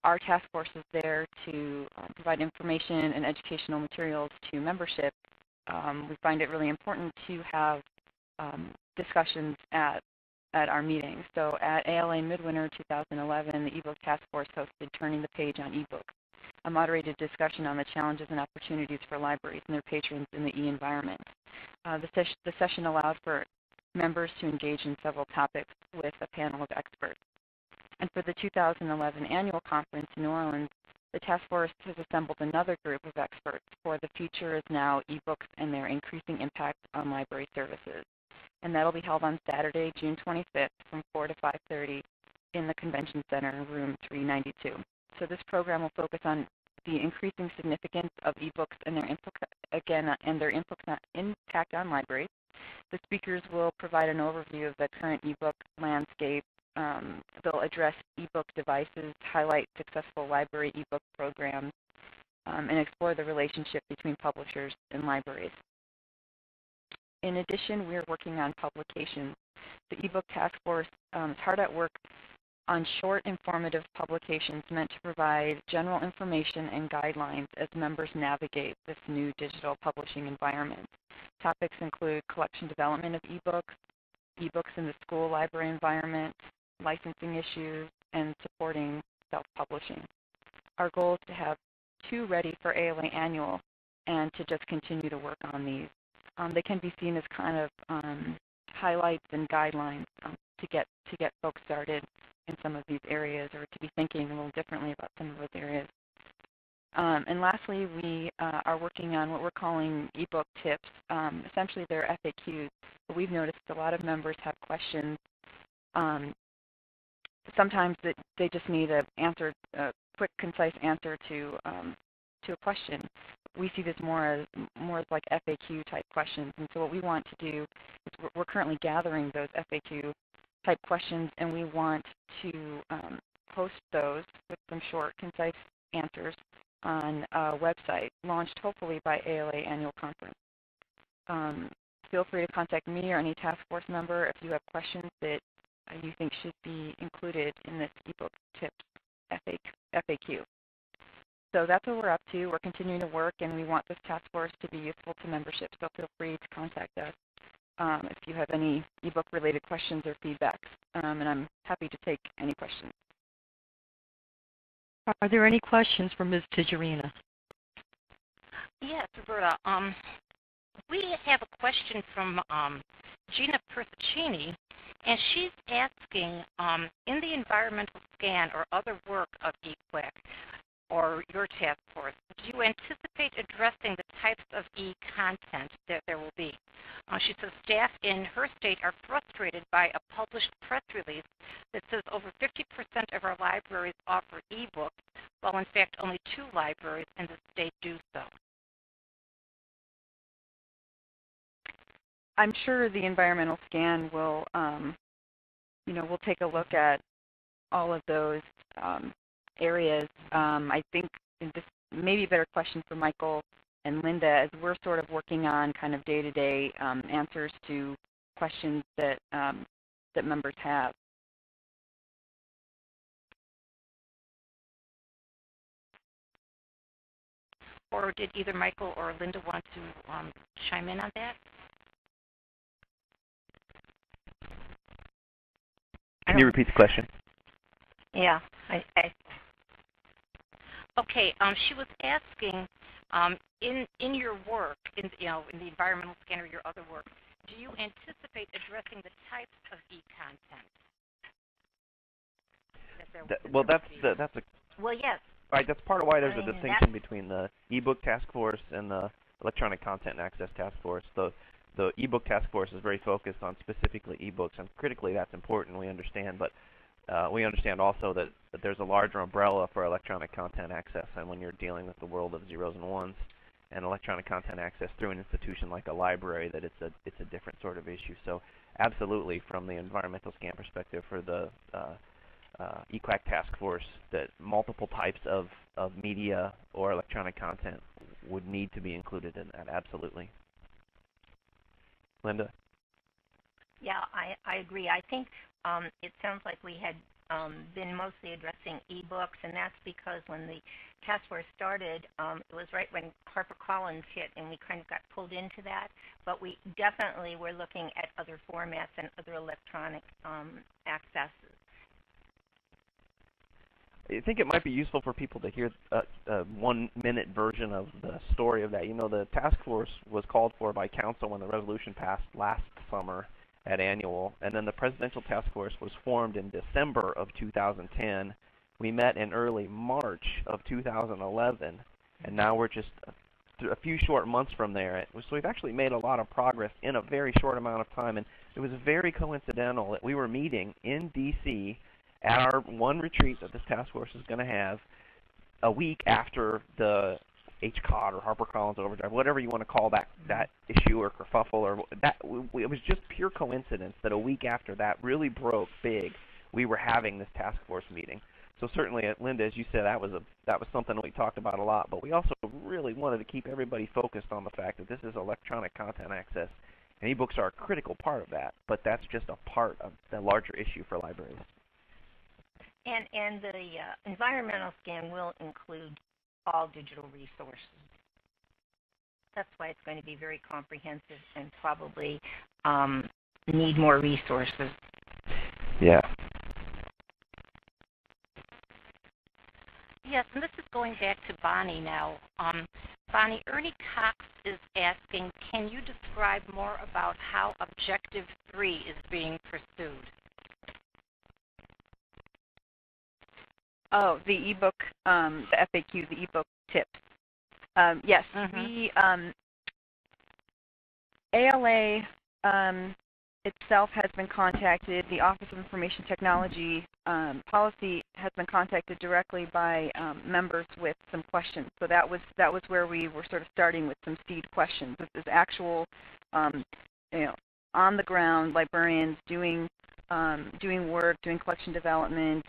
our task force is there to provide information and educational materials to membership, we find it really important to have discussions at our meetings. So at ALA Midwinter 2011, the ebook task force hosted Turning the Page on eBooks, a moderated discussion on the challenges and opportunities for libraries and their patrons in the e-environment. The session allowed for members to engage in several topics with a panel of experts. And for the 2011 annual conference in New Orleans, the task force has assembled another group of experts for The Future is Now eBooks and Their Increasing Impact on Library Services. And that'll be held on Saturday, June 25th from 4 to 5:30 in the Convention Center, room 392. So this program will focus on the increasing significance of ebooks and their impact on libraries. The speakers will provide an overview of the current ebook landscape. They'll address ebook devices, highlight successful library ebook programs, and explore the relationship between publishers and libraries. In addition, we're working on publications. The ebook task force is hard at work on short, informative publications meant to provide general information and guidelines as members navigate this new digital publishing environment. Topics include collection development of ebooks, ebooks in the school library environment, licensing issues, and supporting self-publishing. Our goal is to have 2 ready for ALA Annual and to just continue to work on these. They can be seen as kind of highlights and guidelines to get folks started in some of these areas, or to be thinking a little differently about some of those areas. And lastly, we are working on what we're calling ebook tips. Essentially, they're FAQs. But we've noticed a lot of members have questions. Sometimes that they just need a quick, concise answer to a question. We see this more as like FAQ type questions. And so what we want to do is we're currently gathering those FAQ type questions, and we want to post those with some short, concise answers on a website launched hopefully by ALA Annual Conference. Feel free to contact me or any task force member if you have questions that you think should be included in this ebook tips FAQ. So that's what we're up to. We're continuing to work, and we want this task force to be useful to membership, so feel free to contact us if you have any ebook-related questions or feedback, and I'm happy to take any questions. Are there any questions for Ms. Tijerina? Yes, Roberta. We have a question from Gina Persichini, and she's asking, in the environmental scan or other work of eQuack, or your task force, do you anticipate addressing the types of e-content that there will be? She says staff in her state are frustrated by a published press release that says over 50% of our libraries offer e-books, while in fact only 2 libraries in the state do so. I'm sure the environmental scan will we'll take a look at all of those areas. I think this may be a better question for Michael and Linda, as we're sort of working on kind of day-to-day answers to questions that that members have. Or did either Michael or Linda want to chime in on that? Can you repeat the question? Yeah. Okay. She was asking, in your work, in the environmental scanner, your other work, do you anticipate addressing the types of e-content? Well, yes. Right, that's part of why there's a distinction between the ebook task force and the electronic content and access task force. The ebook task force is very focused on specifically ebooks, and critically that's important, we understand, but we understand also that there's a larger umbrella for electronic content access, and when you're dealing with the world of zeros and ones and electronic content access through an institution like a library, that it's a different sort of issue. So absolutely, from the environmental scan perspective for the EQAC task force, that multiple types of media or electronic content would need to be included in that, absolutely. Linda? Yeah, I agree. I think it sounds like we had been mostly addressing ebooks, and that's because when the task force started, it was right when HarperCollins hit, and we kind of got pulled into that. But we definitely were looking at other formats and other electronic accesses. I think it might be useful for people to hear a 1-minute version of the story of that. The task force was called for by council when the resolution passed last summer at annual, and then the presidential task force was formed in December of 2010. We met in early March of 2011, and now we're just a few short months from there. So we've actually made a lot of progress in a very short amount of time, and it was very coincidental that we were meeting in D.C. at our one retreat that this task force is going to have a week after the HCOT or HarperCollins Overdrive, whatever you want to call that issue or kerfuffle, or that. It was just pure coincidence that a week after that really broke big, we were having this task force meeting. So certainly, Linda, as you said, that was something that we talked about a lot. But we also really wanted to keep everybody focused on the fact that this is electronic content access, and ebooks are a critical part of that. But that's just a part of the larger issue for libraries. And the environmental scan will include all digital resources. That's why it's going to be very comprehensive and probably need more resources. Yeah. Yes, and this is going back to Bonnie now. Bonnie, Ernie Cox is asking, can you describe more about how Objective 3 is being pursued? Oh, the ebook, the FAQ, the ebook tips. Yes, we ALA itself has been contacted. The Office of Information Technology Policy has been contacted directly by members with some questions. So that was where we were sort of starting with some seed questions. This is actual, on the ground librarians doing work, doing collection development,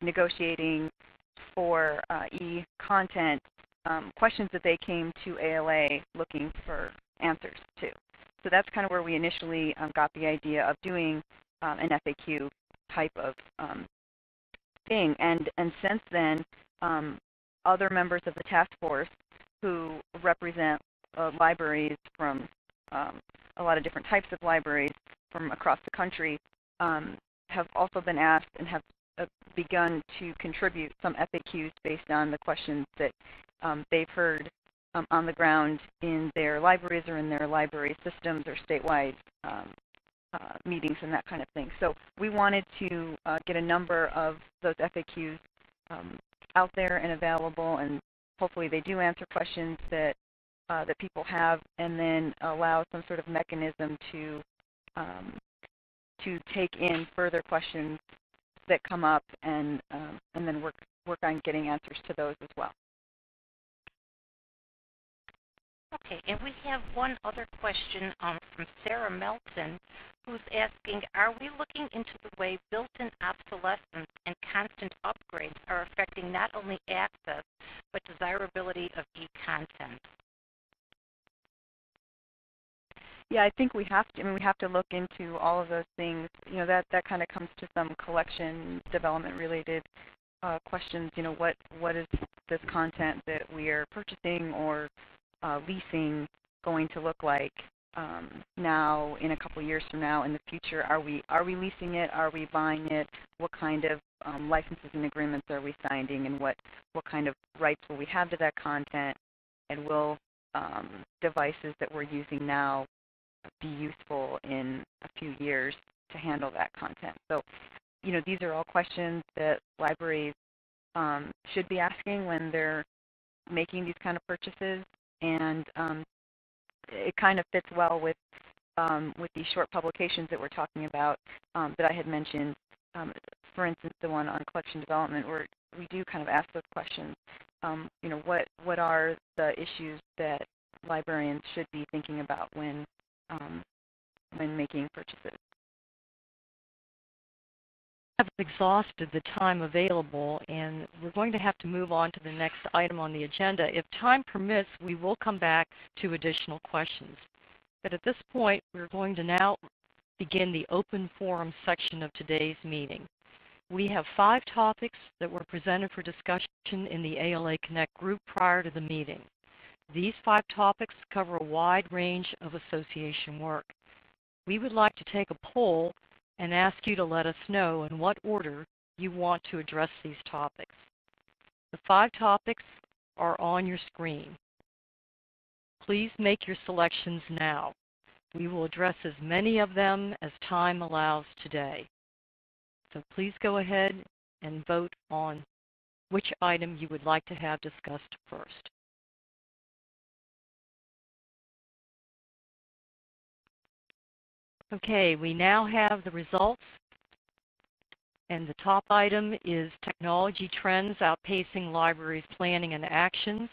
negotiating for e-content, questions that they came to ALA looking for answers to. So that's kind of where we initially got the idea of doing an FAQ type of thing. And since then, other members of the task force who represent libraries from a lot of different types of libraries from across the country have also been asked and have begun to contribute some FAQs based on the questions that they've heard on the ground in their libraries or in their library systems or statewide meetings and that kind of thing. So we wanted to get a number of those FAQs out there and available, and hopefully they do answer questions that people have, and then allow some sort of mechanism to take in further questions that come up, and then work on getting answers to those as well. Okay, and we have one other question from Sarah Melton, who's asking, are we looking into the way built-in obsolescence and constant upgrades are affecting not only access, but desirability of e-content? Yeah, I think we have to. I mean, we have to look into all of those things. You know, that kind of comes to some collection development related questions. You know, what is this content that we are purchasing or leasing going to look like now, in a couple of years from now, in the future? Are we leasing it? Are we buying it? What kind of licenses and agreements are we signing, and what kind of rights will we have to that content? And will devices that we're using now be useful in a few years to handle that content? So, you know, these are all questions that libraries should be asking when they're making these kind of purchases, and it kind of fits well with these short publications that we're talking about that I had mentioned. For instance, the one on collection development, where we do kind of ask those questions. You know, what are the issues that librarians should be thinking about when making purchases? Have exhausted the time available, and we're going to have to move on to the next item on the agenda. If time permits, we will come back to additional questions. But at this point, we're going to now begin the open forum section of today's meeting. We have 5 topics that were presented for discussion in the ALA Connect group prior to the meeting. These 5 topics cover a wide range of association work. We would like to take a poll and ask you to let us know in what order you want to address these topics. The 5 topics are on your screen. Please make your selections now. We will address as many of them as time allows today. So please go ahead and vote on which item you would like to have discussed first. Okay, we now have the results, and the top item is technology trends outpacing libraries' planning and actions.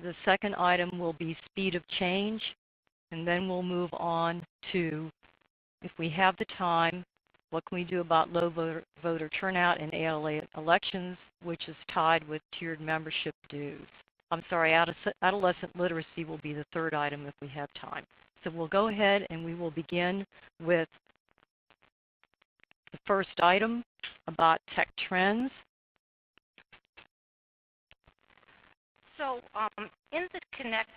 The second item will be speed of change, and then we'll move on to, if we have the time, what can we do about low voter turnout in ALA elections, which is tied with tiered membership dues. I'm sorry, adolescent literacy will be the third item if we have time. So we'll go ahead and we will begin with the first item about tech trends. So in the Connect,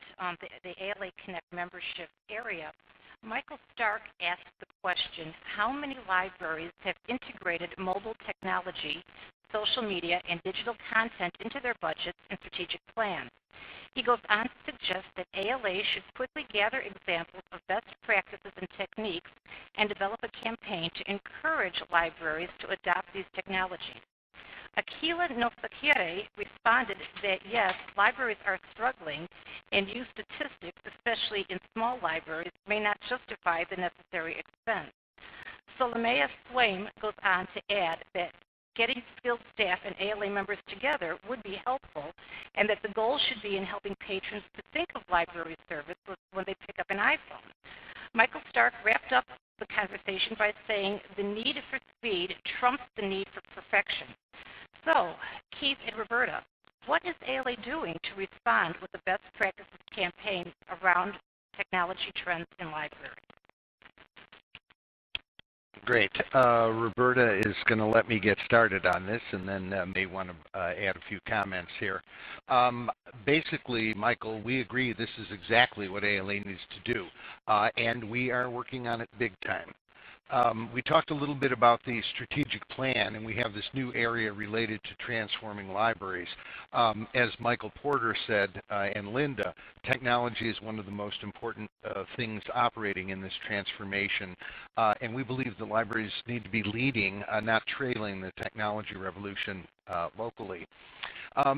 the ALA Connect membership area, Michael Stark asked the question, how many libraries have integrated mobile technology, social media, and digital content into their budgets and strategic plans? He goes on to suggest that ALA should quickly gather examples of best practices and techniques and develop a campaign to encourage libraries to adopt these technologies. Aquila Nosakire responded that yes, libraries are struggling, and use statistics, especially in small libraries, may not justify the necessary expense. Solomea Swaim goes on to add that getting skilled staff and ALA members together would be helpful, and that the goal should be in helping patrons to think of library service when they pick up an iPhone. Michael Stark wrapped up the conversation by saying the need for speed trumps the need for perfection. So, Keith and Roberta, what is ALA doing to respond with the best practices campaign around technology trends in libraries? Great. Roberta is going to let me get started on this, and then may want to add a few comments here. Basically, Michael, we agree this is exactly what ALA needs to do, and we are working on it big time. We talked a little bit about the strategic plan, and we have this new area related to transforming libraries. As Michael Porter said, and Linda, technology is one of the most important things operating in this transformation, and we believe the libraries need to be leading, not trailing the technology revolution locally.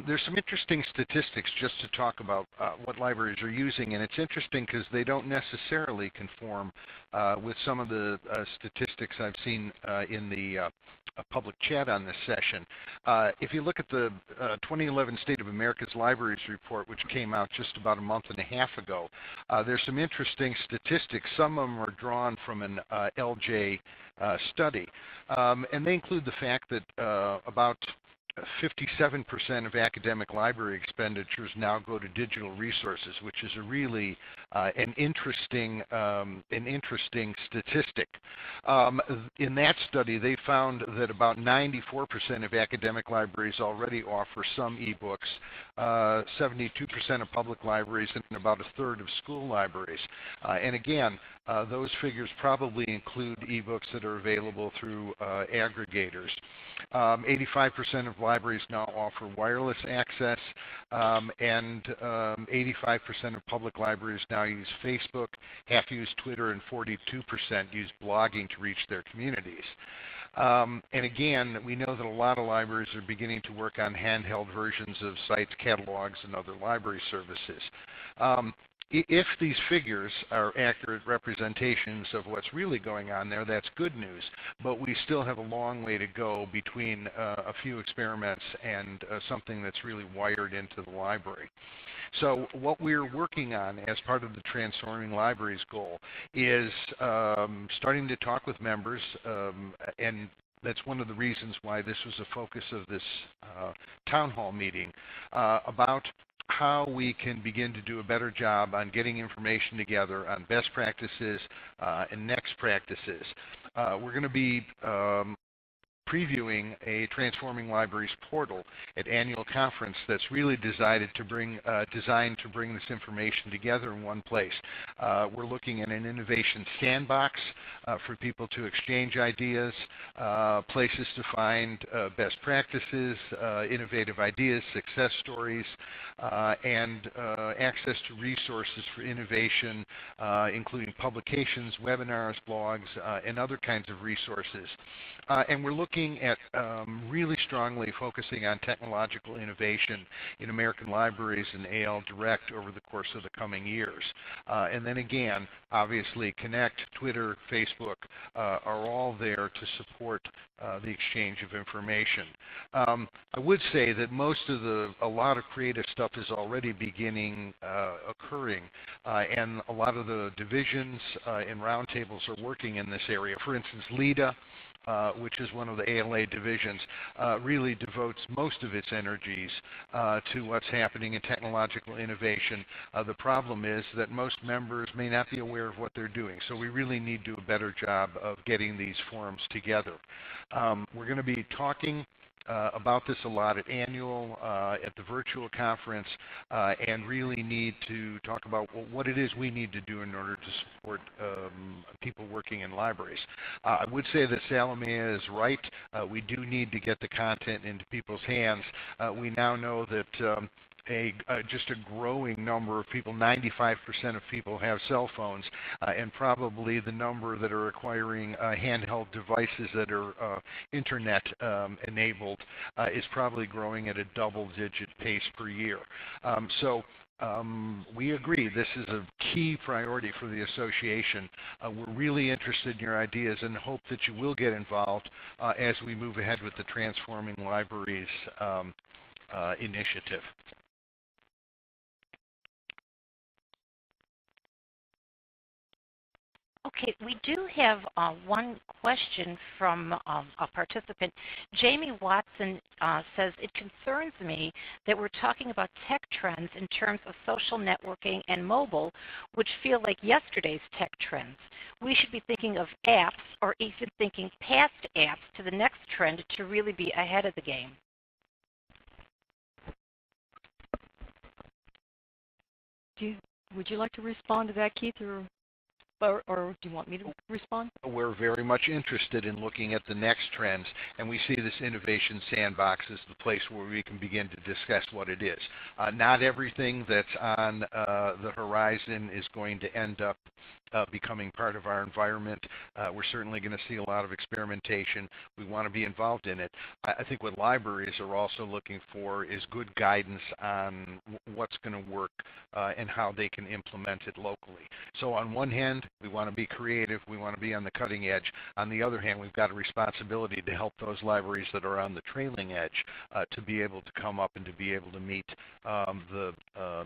There's some interesting statistics just to talk about what libraries are using, and it's interesting because they don't necessarily conform with some of the statistics I've seen in the public chat on this session. If you look at the 2011 State of America's Libraries Report, which came out just about a month and a half ago, there's some interesting statistics. Some of them are drawn from an LJ study, and they include the fact that about 57% of academic library expenditures now go to digital resources, which is a really an interesting statistic. In that study, they found that about 94% of academic libraries already offer some ebooks, 72% of public libraries, and about a third of school libraries. And again, those figures probably include ebooks that are available through aggregators. 85% of libraries now offer wireless access, and 85% of public libraries now use Facebook, half use Twitter, and 42% use blogging to reach their communities. And again, we know that a lot of libraries are beginning to work on handheld versions of sites, catalogs, and other library services. If these figures are accurate representations of what's really going on there, that's good news, but we still have a long way to go between a few experiments and something that's really wired into the library. So what we're working on as part of the Transforming Libraries goal is starting to talk with members, and that's one of the reasons why this was a focus of this town hall meeting, about how we can begin to do a better job on getting information together on best practices and next practices. We're going to be previewing a Transforming Libraries portal at annual conference that's really designed to bring this information together in one place. We're looking at an innovation sandbox for people to exchange ideas, places to find best practices, innovative ideas, success stories, and access to resources for innovation, including publications, webinars, blogs, and other kinds of resources. And we're looking at really strongly focusing on technological innovation in American libraries and AL Direct over the course of the coming years. And then again, obviously, Connect, Twitter, Facebook are all there to support the exchange of information. I would say that a lot of creative stuff is already beginning occurring, and a lot of the divisions and roundtables are working in this area. For instance, LIDA, which is one of the ALA divisions, really devotes most of its energies to what's happening in technological innovation. The problem is that most members may not be aware of what they're doing, so we really need to do a better job of getting these forums together. We're going to be talking about this a lot at annual, at the virtual conference, and really need to talk about what it is we need to do in order to support people working in libraries. I would say that Salamea is right. We do need to get the content into people's hands. We now know that just a growing number of people, 95% of people have cell phones, and probably the number that are acquiring handheld devices that are internet enabled is probably growing at a double-digit pace per year. We agree this is a key priority for the association. We're really interested in your ideas and hope that you will get involved as we move ahead with the Transforming Libraries initiative. Okay, we do have one question from a participant. Jamie Watson says, it concerns me that we're talking about tech trends in terms of social networking and mobile, which feel like yesterday's tech trends. We should be thinking of apps or even thinking past apps to the next trend to really be ahead of the game. Would you like to respond to that, Keith, or do you want me to respond? We're very much interested in looking at the next trends, and we see this innovation sandbox as the place where we can begin to discuss what it is. Not everything that's on the horizon is going to end up becoming part of our environment. We're certainly going to see a lot of experimentation. We want to be involved in it. I think what libraries are also looking for is good guidance on what's going to work and how they can implement it locally. So on one hand, we want to be creative. We want to be on the cutting edge. On the other hand, we've got a responsibility to help those libraries that are on the trailing edge to be able to come up and to be able to meet the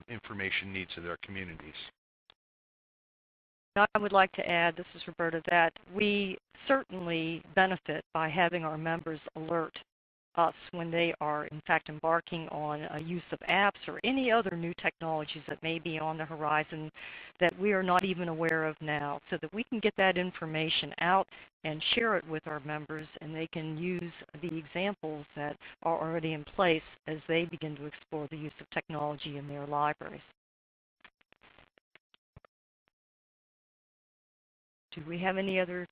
information needs of their communities. I would like to add, this is Roberta, that we certainly benefit by having our members alert us when they are in fact embarking on a use of apps or any other new technologies that may be on the horizon that we are not even aware of now, so that we can get that information out and share it with our members, and they can use the examples that are already in place as they begin to explore the use of technology in their libraries. Do we have any other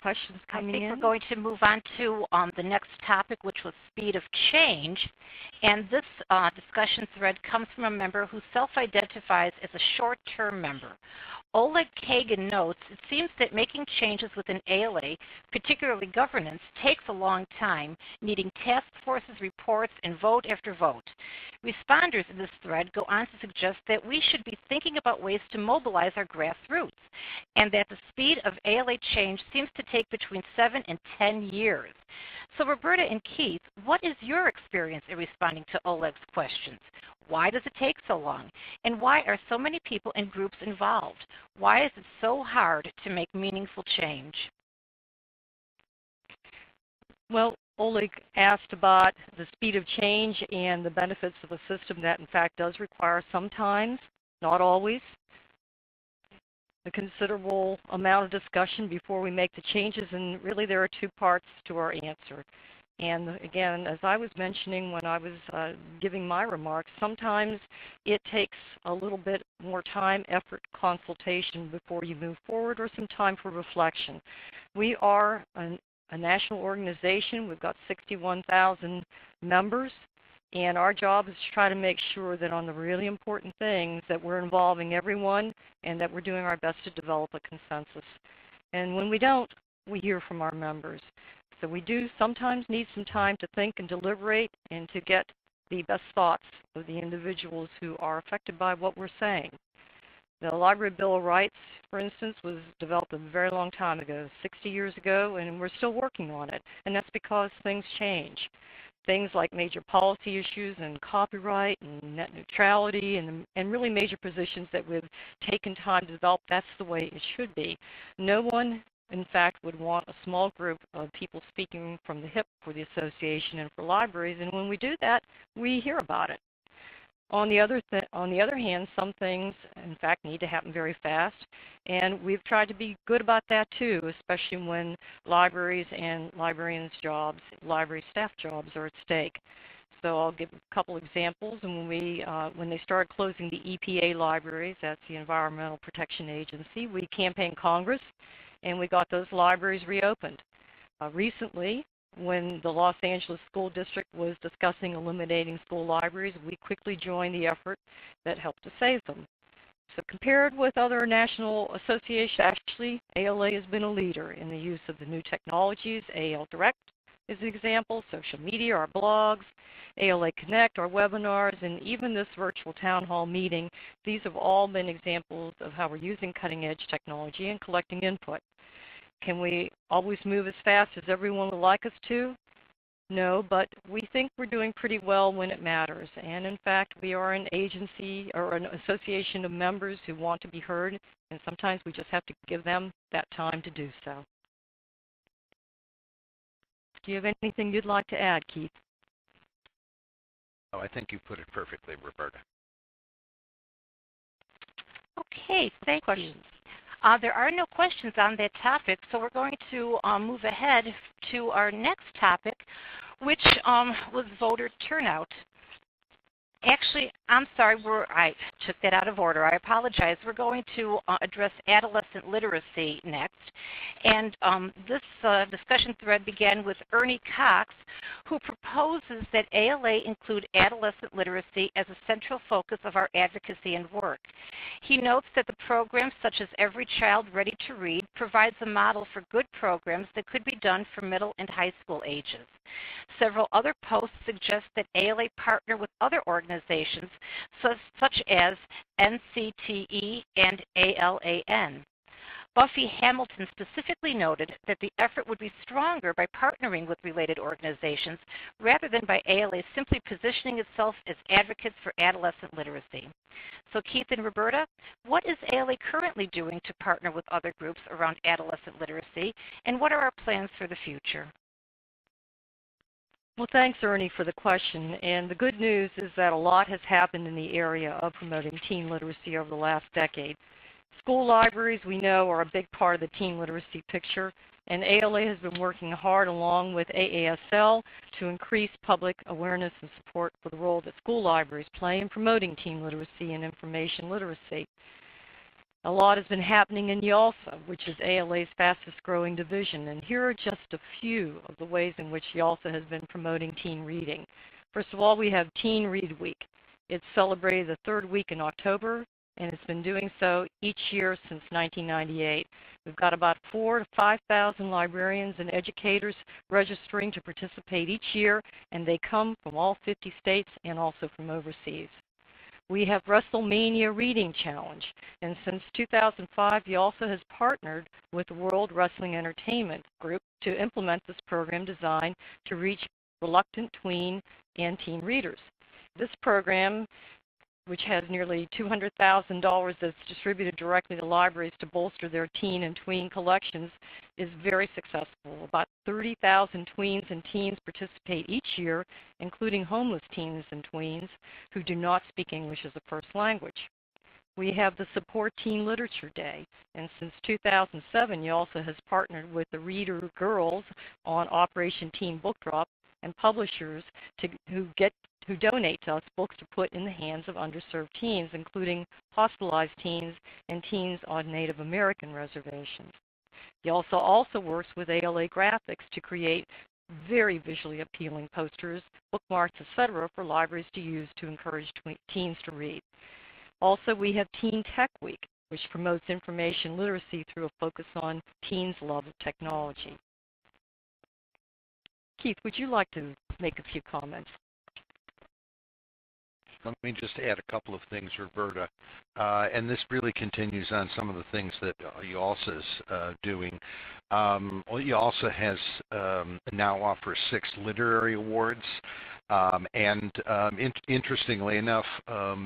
questions coming in? I think we're going to move on to the next topic, which was speed of change. And this discussion thread comes from a member who self-identifies as a short-term member. Oleg Kagan notes, it seems that making changes within ALA, particularly governance, takes a long time, needing task forces, reports, and vote after vote. Responders in this thread go on to suggest that we should be thinking about ways to mobilize our grassroots, and that the speed of ALA change seems to take between 7 and 10 years. So Roberta and Keith, what is your experience in responding to Oleg's questions? Why does it take so long? And why are so many people and groups involved? Why is it so hard to make meaningful change? Well, Oleg asked about the speed of change and the benefits of a system that in fact does require sometimes, not always, a considerable amount of discussion before we make the changes, and really there are two parts to our answer. And again, as I was mentioning when I was giving my remarks, sometimes it takes a little bit more time, effort, consultation before you move forward, or some time for reflection. We are a national organization. We've got 61,000 members, and our job is to try to make sure that on the really important things that we're involving everyone and that we're doing our best to develop a consensus. And when we don't, we hear from our members. So we do sometimes need some time to think and deliberate and to get the best thoughts of the individuals who are affected by what we're saying. The Library Bill of Rights, for instance, was developed a very long time ago, 60 years ago, and we're still working on it. And that's because things change. Things like major policy issues and copyright and net neutrality and really major positions that we've taken time to develop, that's the way it should be. No one, in fact, would want a small group of people speaking from the hip for the association and for libraries, and when we do that, we hear about it. On the other hand, some things, in fact, need to happen very fast, and we've tried to be good about that too, especially when libraries and librarians' jobs, library staff jobs are at stake. So I'll give a couple examples. And when they started closing the EPA libraries, that's the Environmental Protection Agency, we campaigned Congress, and we got those libraries reopened. Recently, when the Los Angeles School District was discussing eliminating school libraries, we quickly joined the effort that helped to save them. So compared with other national associations, actually, ALA has been a leader in the use of the new technologies. AL Direct is an example, social media, our blogs, ALA Connect, our webinars, and even this virtual town hall meeting. These have all been examples of how we're using cutting-edge technology and collecting input. Can we always move as fast as everyone would like us to? No, but we think we're doing pretty well when it matters. And in fact, we are an agency or an association of members who want to be heard, and sometimes we just have to give them that time to do so. Do you have anything you'd like to add, Keith? Oh, I think you put it perfectly, Roberta. Okay, thank you. There are no questions on that topic, so we're going to move ahead to our next topic, which was voter turnout. Actually, I'm sorry, I took that out of order. I apologize. We're going to address adolescent literacy next. And this discussion thread began with Ernie Cox, who proposes that ALA include adolescent literacy as a central focus of our advocacy and work. He notes that the programs such as Every Child Ready to Read provides a model for good programs that could be done for middle and high school ages. Several other posts suggest that ALA partner with other organizations such as NCTE and ALAN. Buffy Hamilton specifically noted that the effort would be stronger by partnering with related organizations rather than by ALA simply positioning itself as advocates for adolescent literacy. So Keith and Roberta, what is ALA currently doing to partner with other groups around adolescent literacy, and what are our plans for the future? Well, thanks, Ernie, for the question. And the good news is that a lot has happened in the area of promoting teen literacy over the last decade. School libraries, we know, are a big part of the teen literacy picture, and ALA has been working hard along with AASL to increase public awareness and support for the role that school libraries play in promoting teen literacy and information literacy. A lot has been happening in YALSA, which is ALA's fastest growing division, and here are just a few of the ways in which YALSA has been promoting teen reading. First of all, we have Teen Read Week. It's celebrated the third week in October, and it's been doing so each year since 1998. We've got about 4,000 to 5,000 librarians and educators registering to participate each year, and they come from all 50 states and also from overseas. We have WrestleMania Reading Challenge, and since 2005, YALSA has partnered with the World Wrestling Entertainment Group to implement this program designed to reach reluctant tween and teen readers. This program, which has nearly $200,000 that's distributed directly to libraries to bolster their teen and tween collections, is very successful. About 30,000 tweens and teens participate each year, including homeless teens and tweens who do not speak English as a first language. We have the Support Teen Literature Day, and since 2007, YALSA has partnered with the Reader Girls on Operation Teen Book Drop and publishers who donate to us books to put in the hands of underserved teens, including hospitalized teens and teens on Native American reservations. YALSA also works with ALA Graphics to create very visually appealing posters, bookmarks, etc. for libraries to use to encourage teens to read. Also, we have Teen Tech Week, which promotes information literacy through a focus on teens' love of technology. Keith, would you like to make a few comments? Let me just add a couple of things, Roberta. And this really continues on some of the things that YALSA is doing. YALSA has now offers 6 literary awards. Interestingly enough,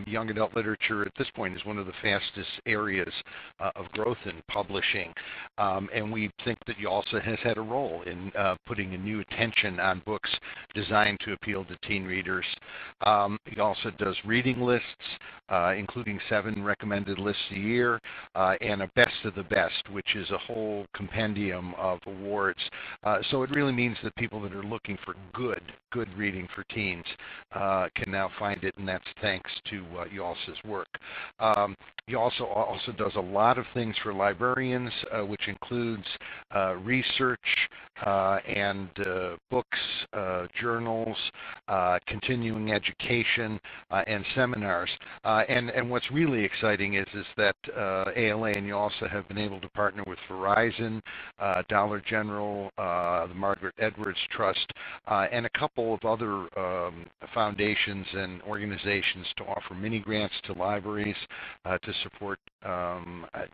young adult literature at this point is one of the fastest areas of growth in publishing. And we think that YALSA has had a role in putting a new attention on books designed to appeal to teen readers. YALSA does reading lists, including 7 recommended lists a year, and a best of the best, which is a whole compendium of awards. So it really means that people that are looking for good reading for teens can now find it, and that's thanks to YALSA's work. YALSA also does a lot of things for librarians, which includes research and books, journals, continuing education, and seminars. And what's really exciting is that ALA and YALSA have been able to partner with Verizon, Dollar General, the Margaret Edwards Trust, and a couple of other foundations and organizations to offer mini grants to libraries to support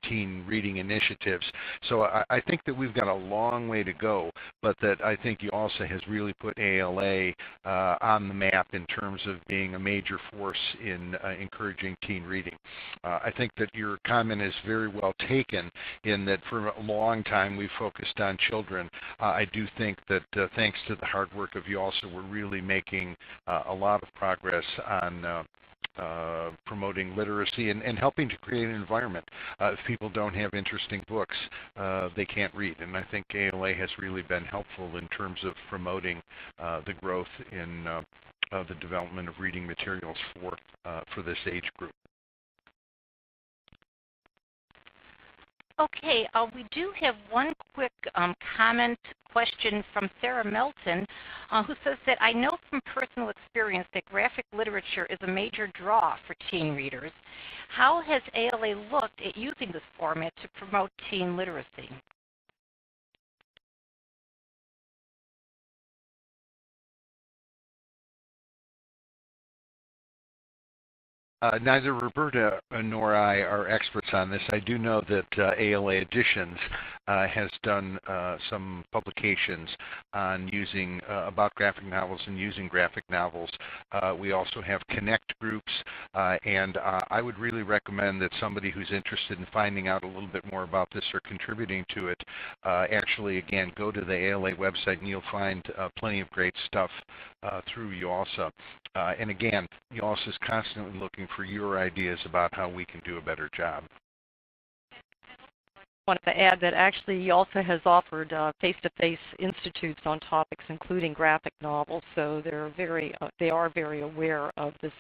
teen reading initiatives. So I think that we've got a long way to go, but that I think YALSA has really put ALA on the map in terms of being a major force in encouraging teen reading. I think that your comment is very well taken in that for a long time we've focused on children. I do think that thanks to the hard work of YALSA, we're really making a lot of progress on promoting literacy and helping to create an environment. If people don't have interesting books, they can't read. And I think ALA has really been helpful in terms of promoting the growth in the development of reading materials for this age group. Okay, we do have one quick comment question from Sarah Melton, who says that I know from personal experience that graphic literature is a major draw for teen readers. How has ALA looked at using this format to promote teen literacy? Neither Roberta nor I are experts on this. I do know that ALA Editions has done some publications on using about graphic novels and using graphic novels. We also have connect groups, and I would really recommend that somebody who's interested in finding out a little bit more about this or contributing to it, actually, again, go to the ALA website and you'll find plenty of great stuff through YALSA. And again, YALSA is constantly looking for your ideas about how we can do a better job. I wanted to add that actually YALSA has offered face-to-face institutes on topics including graphic novels, so they are very aware of this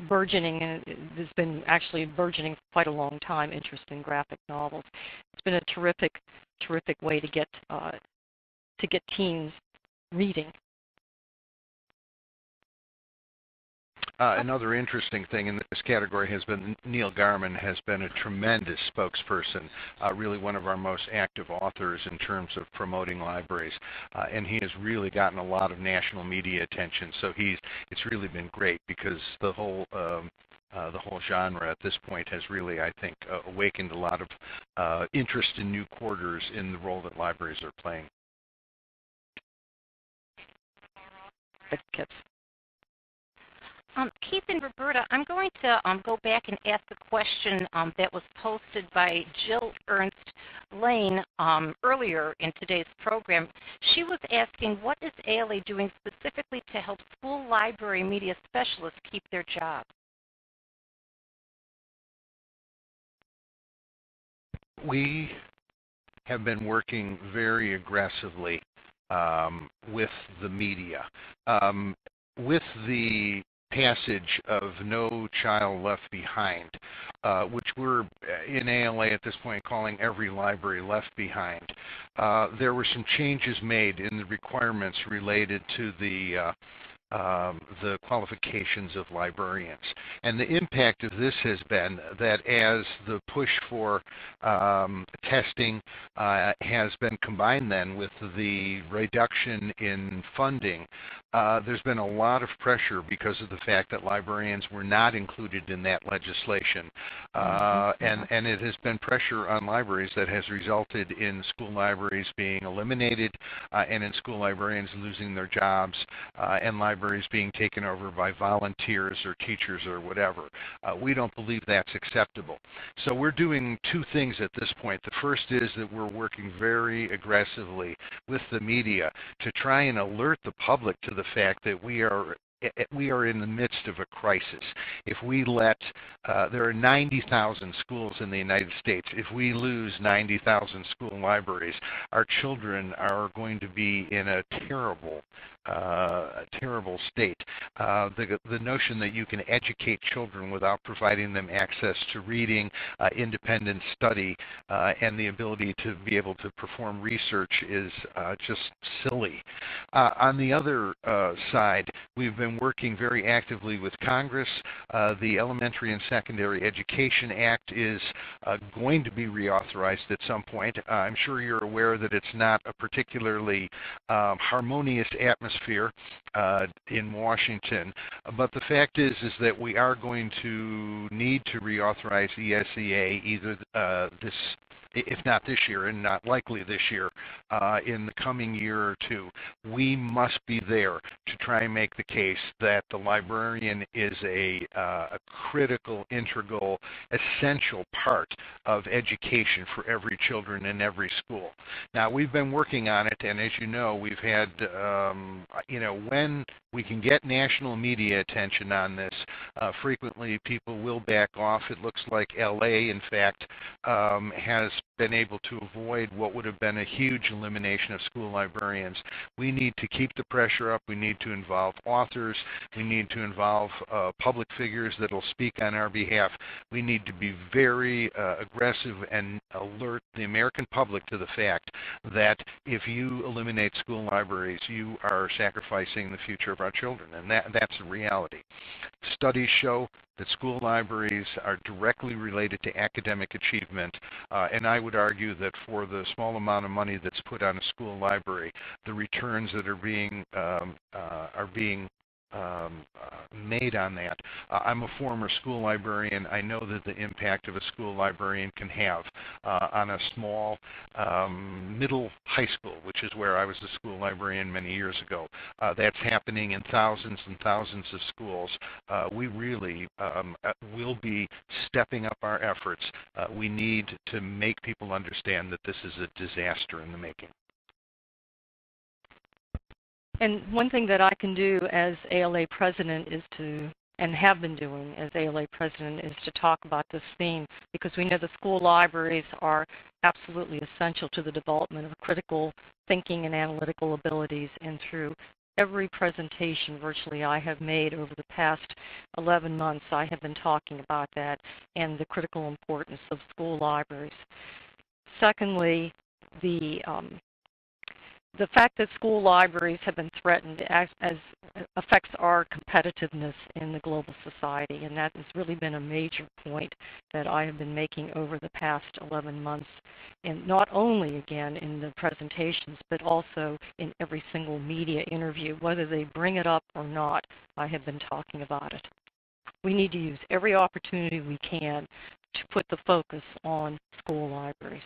burgeoning, and there's been actually burgeoning for quite a long time, interest in graphic novels. It's been a terrific way to get teens reading. Another interesting thing in this category has been Neil Garman has been a tremendous spokesperson, really one of our most active authors in terms of promoting libraries, and he has really gotten a lot of national media attention. So it's really been great because the whole genre at this point has really, I think, awakened a lot of interest in new quarters in the role that libraries are playing. Keith and Roberta, I'm going to go back and ask a question that was posted by Jill Ernst Lane earlier in today's program. She was asking, what is ALA doing specifically to help school library media specialists keep their jobs? We have been working very aggressively with the media. With the passage of No Child Left Behind, which we're in ALA at this point calling Every Library Left Behind, there were some changes made in the requirements related to the qualifications of librarians. And the impact of this has been that as the push for testing has been combined then with the reduction in funding, there's been a lot of pressure because of the fact that librarians were not included in that legislation. And it has been pressure on libraries that has resulted in school libraries being eliminated and in school librarians losing their jobs and libraries being taken over by volunteers or teachers or whatever. We don't believe that's acceptable. So we're doing two things at this point. The first is that we're working very aggressively with the media to try and alert the public to the fact that we are in the midst of a crisis. If we let, there are 90,000 schools in the United States. If we lose 90,000 school libraries, our children are going to be in a terrible state. The notion that you can educate children without providing them access to reading, independent study, and the ability to be able to perform research is just silly. On the other side, we've been working very actively with Congress. The Elementary and Secondary Education Act is going to be reauthorized at some point. I'm sure you're aware that it's not a particularly harmonious atmosphere in Washington, but the fact is that we are going to need to reauthorize ESEA either if not this year and not likely this year, in the coming year or two. We must be there to try and make the case that the librarian is a critical, integral, essential part of education for every children in every school. Now, we've been working on it, and as you know, we've had, when we can get national media attention on this, frequently people will back off. It looks like LA, in fact, has been able to avoid what would have been a huge elimination of school librarians. We need to keep the pressure up. We need to involve authors. We need to involve public figures that will speak on our behalf. We need to be very aggressive and alert the American public to the fact that if you eliminate school libraries, you are sacrificing the future of our children, and that's a reality. Studies show that school libraries are directly related to academic achievement, and I would argue that for the small amount of money that's put on a school library, the returns that are being made on that. I'm a former school librarian. I know that the impact of a school librarian can have on a small middle high school, which is where I was a school librarian many years ago. That's happening in thousands and thousands of schools. We really will be stepping up our efforts. We need to make people understand that this is a disaster in the making. And one thing that I can do as ALA president is to, and have been doing as ALA president, is to talk about this theme, because we know the school libraries are absolutely essential to the development of critical thinking and analytical abilities. And through every presentation virtually I have made over the past 11 months, I have been talking about that and the critical importance of school libraries. Secondly, the fact that school libraries have been threatened affects our competitiveness in the global society, and that has really been a major point that I have been making over the past 11 months, and not only, again, in the presentations, but also in every single media interview. Whether they bring it up or not, I have been talking about it. We need to use every opportunity we can to put the focus on school libraries.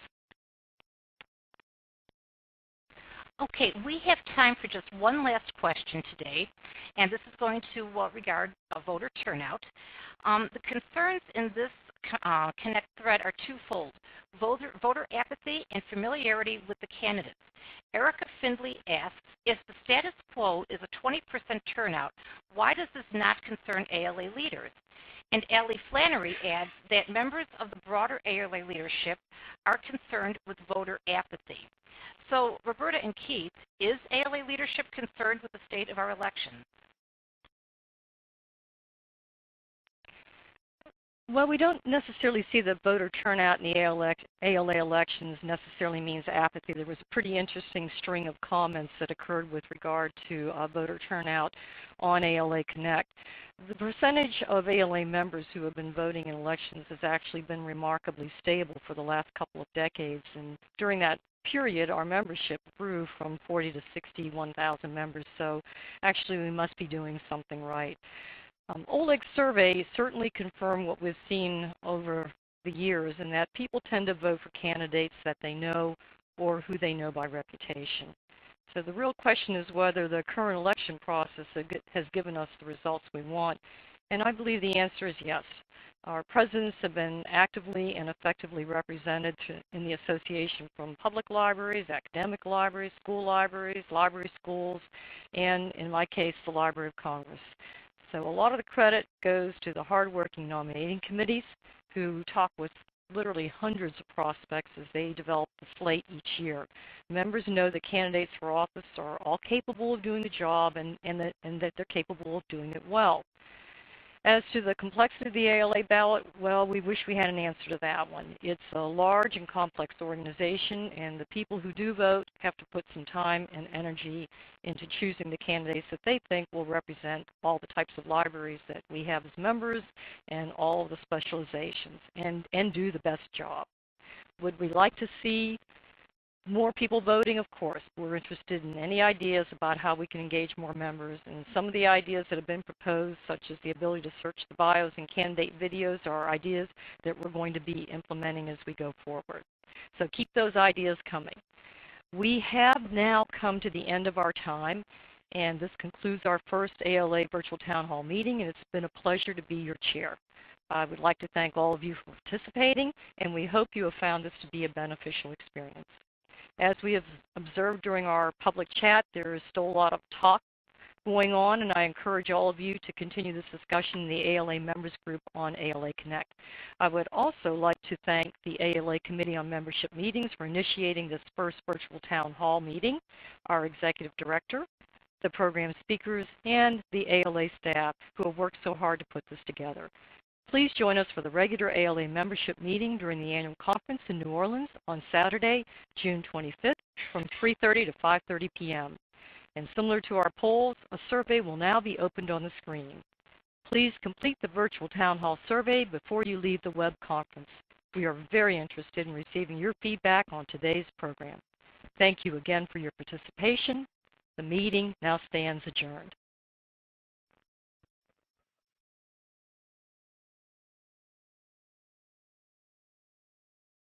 Okay, we have time for just one last question today, and this is going to regard voter turnout. The concerns in this Connect thread are twofold: voter apathy and familiarity with the candidates. Erica Findley asks, if the status quo is a 20% turnout, why does this not concern ALA leaders? And Allie Flannery adds that members of the broader ALA leadership are concerned with voter apathy. So, Roberta and Keith, is ALA leadership concerned with the state of our elections? Well, we don't necessarily see the voter turnout in the ALA elections necessarily means apathy. There was a pretty interesting string of comments that occurred with regard to voter turnout on ALA Connect. The percentage of ALA members who have been voting in elections has actually been remarkably stable for the last couple of decades, and during that period, our membership grew from 40 to 61,000 members, so actually we must be doing something right. Oleg's survey certainly confirmed what we've seen over the years, in that people tend to vote for candidates that they know or who they know by reputation. So the real question is whether the current election process has given us the results we want, and I believe the answer is yes. Our presidents have been actively and effectively represented in the association from public libraries, academic libraries, library schools, and in my case, the Library of Congress. So a lot of the credit goes to the hardworking nominating committees who talk with literally hundreds of prospects as they develop the slate each year. Members know that candidates for office are all capable of doing the job and that they're capable of doing it well. As to the complexity of the ALA ballot, well, we wish we had an answer to that one. It's a large and complex organization, and the people who do vote have to put some time and energy into choosing the candidates that they think will represent all the types of libraries that we have as members and all of the specializations, and do the best job. Would we like to see more people voting? Of course. We're interested in any ideas about how we can engage more members, and some of the ideas that have been proposed, such as the ability to search the bios and candidate videos, are ideas that we're going to be implementing as we go forward. So keep those ideas coming. We have now come to the end of our time, and this concludes our first ALA Virtual Town Hall meeting, and it's been a pleasure to be your chair. I would like to thank all of you for participating, and we hope you have found this to be a beneficial experience. As we have observed during our public chat, there is still a lot of talk going on, and I encourage all of you to continue this discussion in the ALA members group on ALA Connect. I would also like to thank the ALA Committee on Membership Meetings for initiating this first virtual town hall meeting, our executive director, the program speakers, and the ALA staff who have worked so hard to put this together. Please join us for the regular ALA membership meeting during the annual conference in New Orleans on Saturday, June 25th from 3:30 to 5:30 p.m. And similar to our polls, a survey will now be opened on the screen. Please complete the virtual town hall survey before you leave the web conference. We are very interested in receiving your feedback on today's program. Thank you again for your participation. The meeting now stands adjourned.